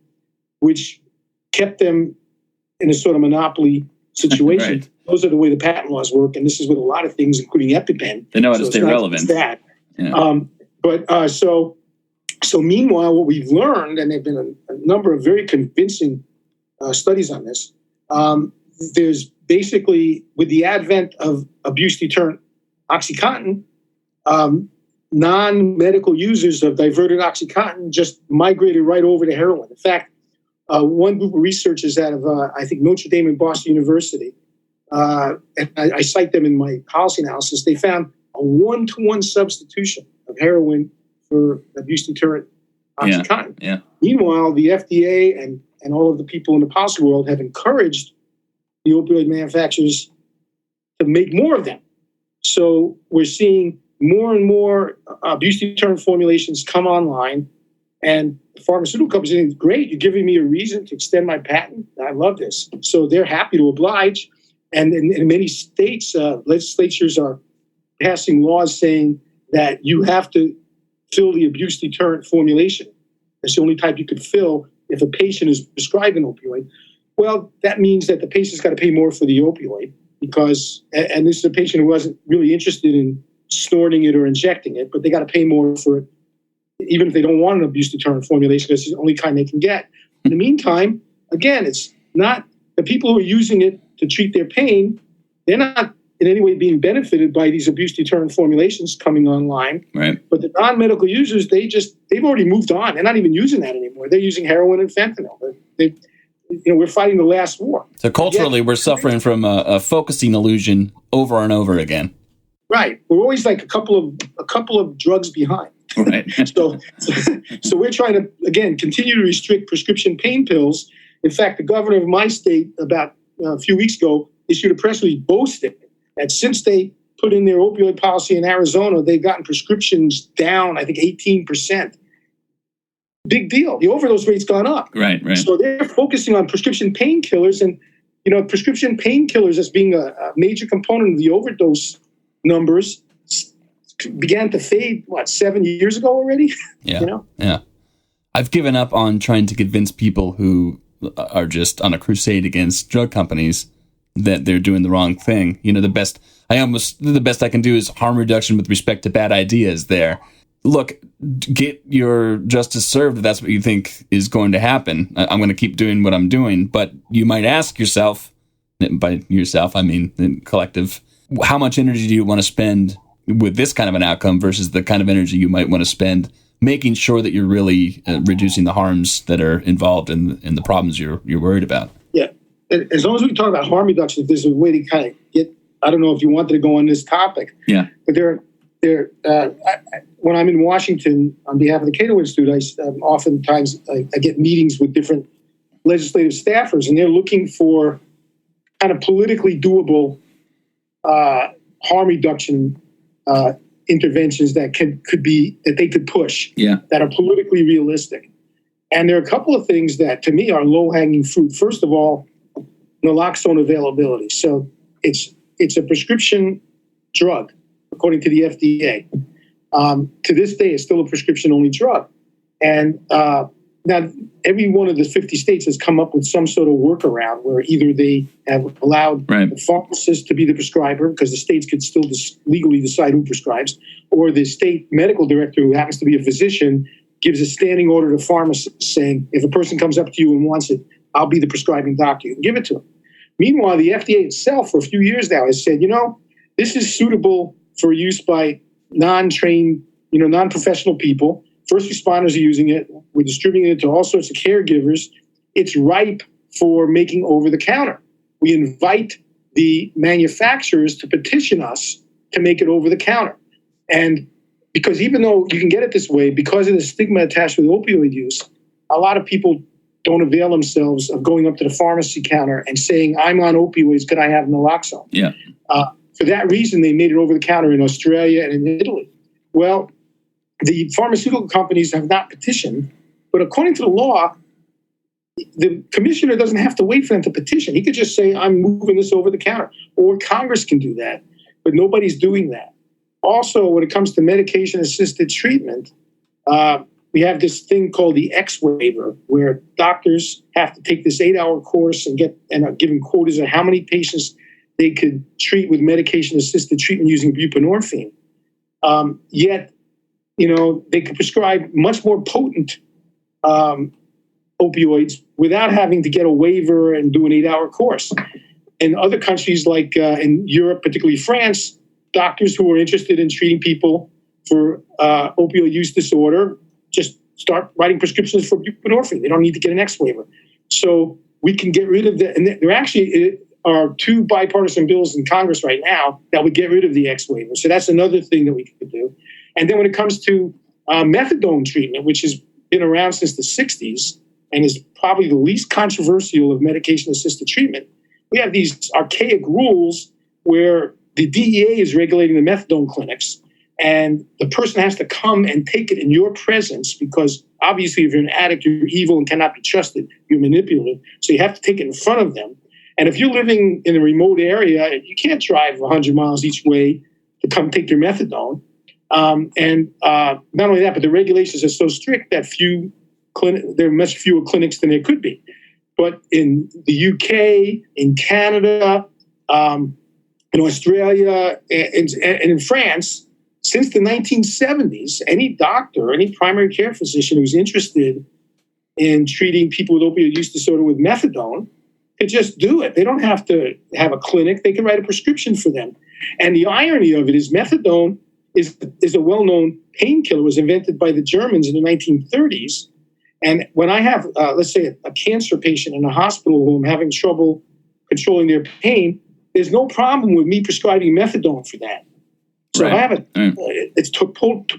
which kept them in a sort of monopoly situation. Right. Those are the way the patent laws work, and this is with a lot of things, including EpiPen. They know how to stay relevant. That. Yeah. So meanwhile, what we've learned, and there have been a number of very convincing studies on this, there's basically, with the advent of abuse deterrent OxyContin, non-medical users of diverted OxyContin just migrated right over to heroin. In fact, one group of researchers out of, I think, Notre Dame and Boston University, and I cite them in my policy analysis, they found a 1-to-1 substitution of heroin for abuse deterrent OxyContin. Yeah. Meanwhile, the FDA and all of the people in the policy world have encouraged the opioid manufacturers to make more of them. So we're seeing more and more abuse deterrent formulations come online, and the pharmaceutical companies are saying, great, you're giving me a reason to extend my patent. I love this. So they're happy to oblige. And in many states, legislatures are passing laws saying that you have to fill the abuse deterrent formulation. That's the only type you could fill if a patient is prescribed an opioid. Well, that means that the patient's got to pay more for the opioid because, and this is a patient who wasn't really interested in snorting it or injecting it, but they got to pay more for it, even if they don't want an abuse deterrent formulation, because it's the only kind they can get. In the meantime, again, it's not the people who are using it to treat their pain, they're not in any way being benefited by these abuse deterrent formulations coming online. Right. But the non-medical users, they've already moved on. They're not even using that anymore. They're using heroin and fentanyl. We're fighting the last war. So culturally, we're suffering from a focusing illusion over and over again. Right. We're always like a couple of drugs behind. Right. So we're trying to, again, continue to restrict prescription pain pills. In fact, the governor of my state about a few weeks ago issued a press release boasting that since they put in their opioid policy in Arizona, they've gotten prescriptions down, I think, 18%. Big deal. The overdose rate's gone up. Right. So they're focusing on prescription painkillers, and prescription painkillers as being a major component of the overdose numbers began to fade, 7 years ago already? Yeah. Yeah. I've given up on trying to convince people who are just on a crusade against drug companies that they're doing the wrong thing. The best I can do is harm reduction with respect to bad ideas there. Look, get your justice served if that's what you think is going to happen. I'm going to keep doing what I'm doing, but you might ask yourself, by yourself, I mean the collective, how much energy do you want to spend with this kind of an outcome versus the kind of energy you might want to spend making sure that you're really reducing the harms that are involved in the problems you're worried about. Yeah. As long as we talk about harm reduction, if there's a way to kind of get, I don't know if you wanted to go on this topic. Yeah. But when I'm in Washington on behalf of the Cato Institute, oftentimes I get meetings with different legislative staffers, and they're looking for kind of politically doable harm reduction interventions that they could push, that are politically realistic. And there are a couple of things that, to me, are low-hanging fruit. First of all, naloxone availability. So it's a prescription drug, according to the FDA. To this day, it's still a prescription-only drug. And now, every one of the 50 states has come up with some sort of workaround where either they have allowed the pharmacist to be the prescriber, because the states could still legally decide who prescribes, or the state medical director, who happens to be a physician, gives a standing order to pharmacists saying, if a person comes up to you and wants it, I'll be the prescribing doctor. You can give it to them. Meanwhile, the FDA itself, for a few years now, has said, this is suitable for use by non-trained, non-professional people. First responders are using it. We're distributing it to all sorts of caregivers. It's ripe for making over the counter. We invite the manufacturers to petition us to make it over the counter. And because even though you can get it this way, because of the stigma attached with opioid use, a lot of people don't avail themselves of going up to the pharmacy counter and saying, I'm on opioids, could I have naloxone? Yeah. For that reason, they made it over the counter in Australia and in Italy. Well, the pharmaceutical companies have not petitioned, but according to the law, the commissioner doesn't have to wait for them to petition. He could just say, I'm moving this over the counter. Or Congress can do that, but nobody's doing that. Also, when it comes to medication-assisted treatment, we have this thing called the X waiver, where doctors have to take this 8-hour course and are given quotas of how many patients they could treat with medication-assisted treatment using buprenorphine. Yet, they could prescribe much more potent opioids without having to get a waiver and do an 8-hour course. In other countries, like in Europe, particularly France, doctors who are interested in treating people for opioid use disorder just start writing prescriptions for buprenorphine. They don't need to get an X waiver. So we can get rid of and there actually are 2 bipartisan bills in Congress right now that would get rid of the X waiver. So that's another thing that we could do. And then when it comes to methadone treatment, which has been around since the 60s and is probably the least controversial of medication-assisted treatment, we have these archaic rules where the DEA is regulating the methadone clinics, and the person has to come and take it in your presence because obviously if you're an addict, you're evil and cannot be trusted. You're manipulative. So you have to take it in front of them. And if you're living in a remote area, you can't drive 100 miles each way to come take your methadone. And not only that, but the regulations are so strict that there are much fewer clinics than there could be. But in the UK, in Canada, in Australia, and in France, since the 1970s, any doctor, any primary care physician who's interested in treating people with opioid use disorder with methadone could just do it. They don't have to have a clinic. They can write a prescription for them. And the irony of it is methadone is a well-known painkiller. It was invented by the Germans in the 1930s. And when I have, let's say, a cancer patient in a hospital room having trouble controlling their pain, there's no problem with me prescribing methadone for that. So I have it's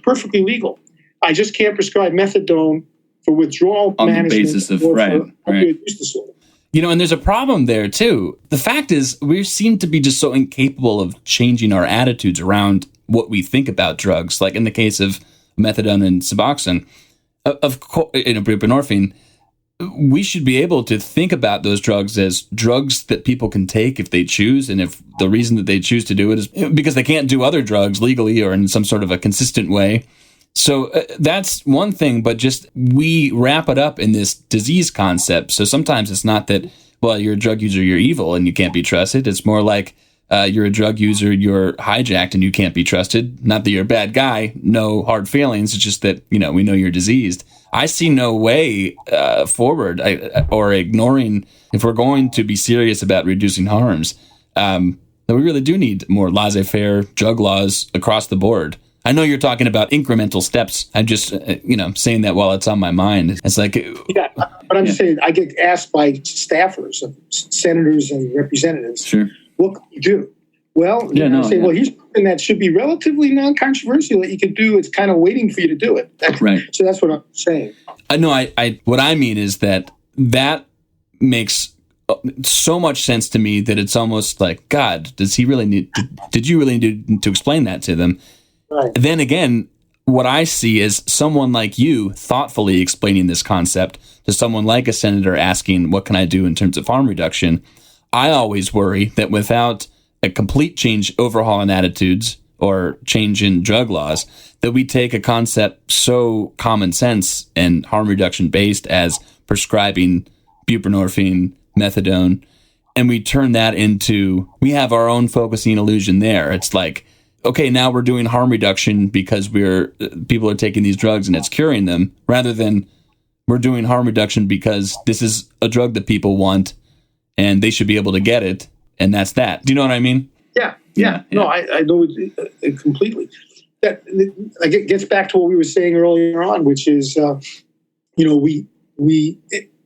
perfectly legal. I just can't prescribe methadone for withdrawal on management the basis of for opioid use disorder. And there's a problem there too. The fact is, we seem to be just so incapable of changing our attitudes around what we think about drugs. Like in the case of methadone and Suboxone, buprenorphine, we should be able to think about those drugs as drugs that people can take if they choose, and if the reason that they choose to do it is because they can't do other drugs legally or in some sort of a consistent way. So that's one thing, but just we wrap it up in this disease concept. So sometimes it's not that, well, you're a drug user, you're evil and you can't be trusted. It's more like you're a drug user, you're hijacked and you can't be trusted. Not that you're a bad guy, no hard feelings. It's just that, we know you're diseased. I see no way forward or ignoring, if we're going to be serious about reducing harms, that we really do need more laissez-faire drug laws across the board. I know you're talking about incremental steps. I'm just, saying that while it's on my mind. It's like... Yeah, but I'm just saying, I get asked by staffers, senators and representatives, Sure. what can you do? Well, well, here's something that should be relatively non-controversial that you could do. It's kind of waiting for you to do it. Right. So that's what I'm saying. What I mean is that makes so much sense to me that it's almost like, God, did you really need to explain that to them? Right. Then again, what I see is someone like you thoughtfully explaining this concept to someone like a senator asking, what can I do in terms of harm reduction? I always worry that without a complete overhaul in attitudes or change in drug laws, that we take a concept so common sense and harm reduction based as prescribing buprenorphine, methadone, and we turn that into, we have our own focusing illusion there. It's like, okay, now we're doing harm reduction because people are taking these drugs and it's curing them, rather than we're doing harm reduction because this is a drug that people want and they should be able to get it, and that's that. Do you know what I mean? Yeah. No, I know it completely. It gets back to what we were saying earlier on, which is,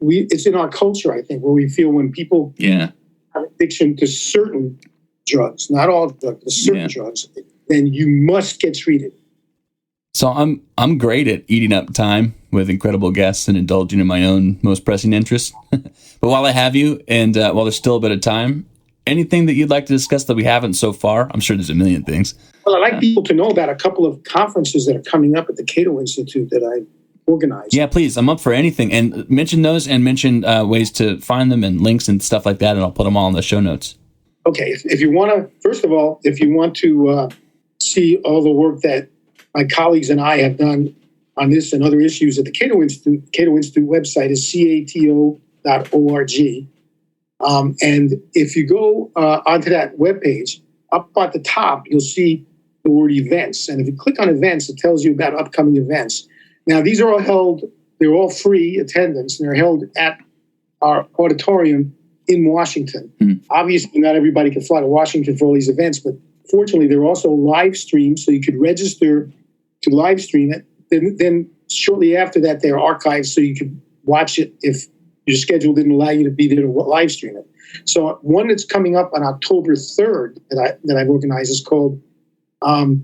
it's in our culture, I think, where we feel when people have addiction to certain drugs, not all drugs, but certain drugs, then you must get treated. So I'm great at eating up time with incredible guests and indulging in my own most pressing interests. But while I have you, and while there's still a bit of time, anything that you'd like to discuss that we haven't so far? I'm sure there's a million things. Well, I'd like people to know about a couple of conferences that are coming up at the Cato Institute that I organized. Yeah, please. I'm up for anything. And mention those and mention ways to find them and links and stuff like that, and I'll put them all in the show notes. Okay. If you want to, first of all, if you want to see all the work that my colleagues and I have done on this and other issues at the Cato Institute website is cato.org. And if you go onto that webpage, up at the top, you'll see the word events. And if you click on events, it tells you about upcoming events. Now, these are all held, they're all free attendance, and they're held at our auditorium in Washington. Obviously, not everybody can fly to Washington for all these events, but fortunately, they're also live streamed, so you could register to live stream it. Then shortly after that, they're archived, so you could watch it if your schedule didn't allow you to be there to live stream it. So one that's coming up on October 3rd that I've organized is called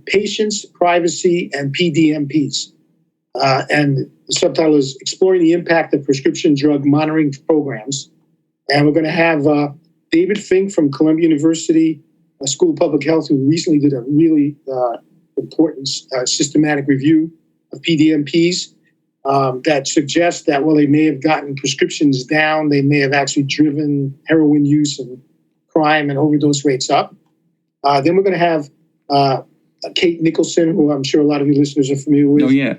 Patients, Privacy, and PDMPs. And the subtitle is Exploring the Impact of Prescription Drug Monitoring Programs. And we're going to have David Fink from Columbia University School of Public Health, who recently did a really important systematic review of PDMPs that suggests that while they may have gotten prescriptions down, they may have actually driven heroin use and crime and overdose rates up. Then we're going to have Kate Nicholson, who I'm sure a lot of your listeners are familiar with. Oh, yeah.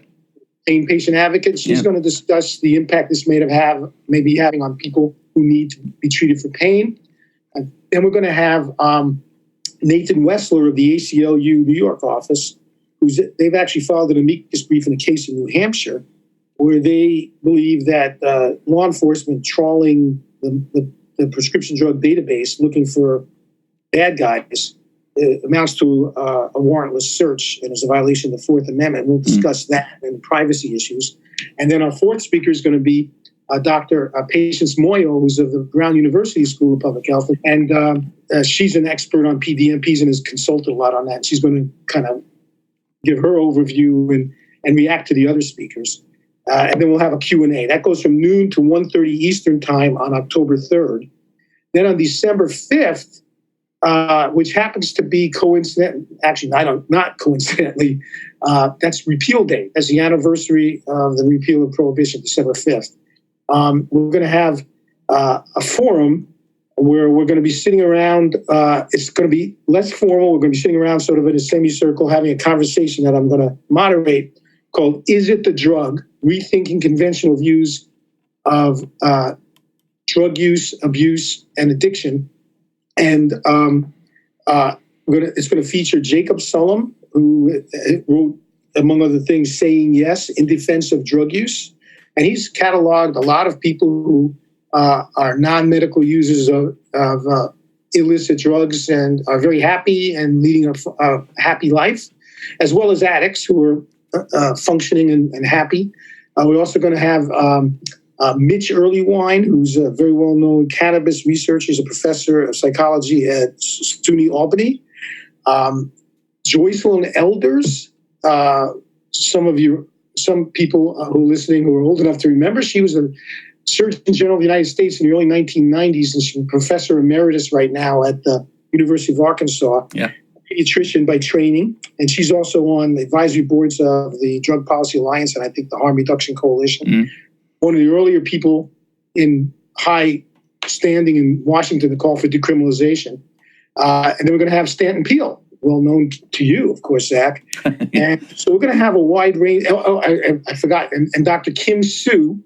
Pain patient advocate. She's going to discuss the impact this may be having on people who need to be treated for pain. And then we're going to have Nathan Wessler of the ACLU New York office, they've actually filed an amicus brief in a case in New Hampshire where they believe that law enforcement trawling the prescription drug database looking for bad guys amounts to a warrantless search and is a violation of the Fourth Amendment. We'll discuss that and privacy issues. And then our fourth speaker is going to be Dr. Patience Moyo, who's of the Brown University School of Public Health. And she's an expert on PDMPs and has consulted a lot on that. And she's going to kind of give her overview and react to the other speakers. And then we'll have a Q&A. That goes from noon to 1:30 Eastern time on October 3rd. Then on December 5th, which happens to be not coincidentally, that's Repeal Day. That's the anniversary of the repeal of Prohibition, December 5th. We're going to have a forum where we're going to be sitting around. It's going to be less formal. We're going to be sitting around sort of in a semicircle having a conversation that I'm going to moderate called Is It the Drug? Rethinking Conventional Views of Drug Use, Abuse, and Addiction. And it's going to feature Jacob Sullum, who wrote, among other things, Saying Yes in Defense of Drug Use. And he's cataloged a lot of people who are non-medical users of illicit drugs and are very happy and leading a happy life. as well as addicts who are functioning and happy. We're also going to have Mitch Earlewine, who's a very well-known cannabis researcher. He's a professor of psychology at SUNY Albany. Joycelyn Elders, some people who are listening who are old enough to remember, she was the Surgeon General of the United States in the early 1990s, and she's a professor emeritus right now at the University of Arkansas. Yeah. Pediatrician by training, and she's also on the advisory boards of the Drug Policy Alliance and I think the Harm Reduction Coalition. One of the earlier people in high standing in Washington to call for decriminalization. And then we're going to have Stanton Peele, well known to you, of course, Zach. And so we're going to have a wide range. I forgot. And Dr. Kim Sue,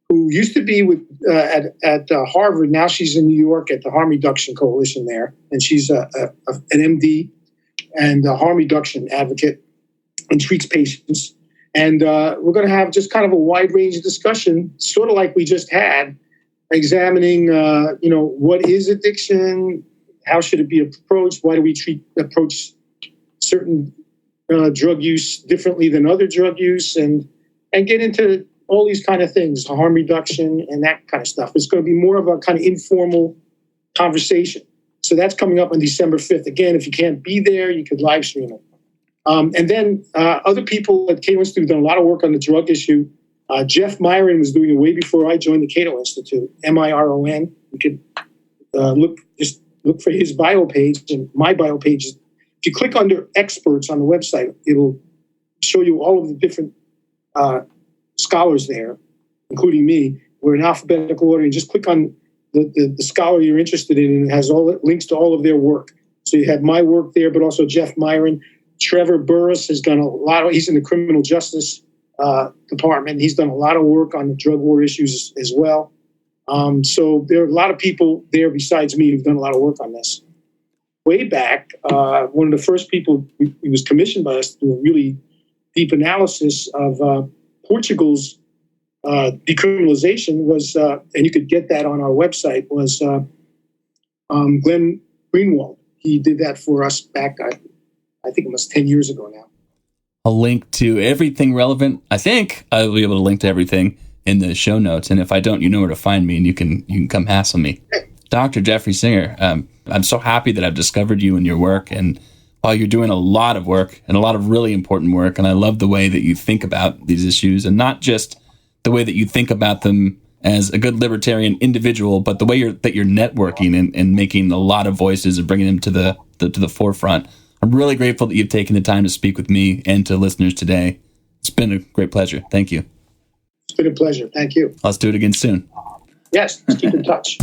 who used to be with at Harvard. Now she's in New York at the Harm Reduction Coalition there. And she's an MD and a harm reduction advocate and treats patients. And we're going to have just kind of a wide range of discussion, sort of like we just had, examining, what is addiction? How should it be approached? Why do we approach certain drug use differently than other drug use? And get into all these kind of things, harm reduction and that kind of stuff. It's going to be more of a kind of informal conversation. So that's coming up on December 5th. Again, if you can't be there, you could live stream it. And then other people at Cato Institute have done a lot of work on the drug issue. Jeff Myron was doing it way before I joined the Cato Institute, Miron. You could look for his bio page and my bio page. If you click under experts on the website, it'll show you all of the different scholars there, including me. We're in alphabetical order, and just click on the scholar you're interested in, and it has all links to all of their work. So you have my work there, but also Jeff Myron. Trevor Burrus has done a lot he's in the criminal justice department. He's done a lot of work on the drug war issues as well. So there are a lot of people there besides me who've done a lot of work on this. Way back, one of the first people he was commissioned by us to do a really deep analysis of Portugal's decriminalization was, and you could get that on our website, was Glenn Greenwald. He did that for us back, I think it was 10 years ago now. I'll link to everything relevant. I think I'll be able to link to everything in the show notes. And if I don't, you know where to find me, and you can come hassle me. Dr. Jeffrey Singer, I'm so happy that I've discovered you and your work. And while you're doing a lot of work and a lot of really important work, and I love the way that you think about these issues, and not just the way that you think about them as a good libertarian individual, but the way that you're networking and making a lot of voices and bringing them to the forefront. I'm really grateful that you've taken the time to speak with me and to listeners today. It's been a great pleasure. Thank you. It's been a pleasure. Thank you. Let's do it again soon. Yes, let's keep in touch.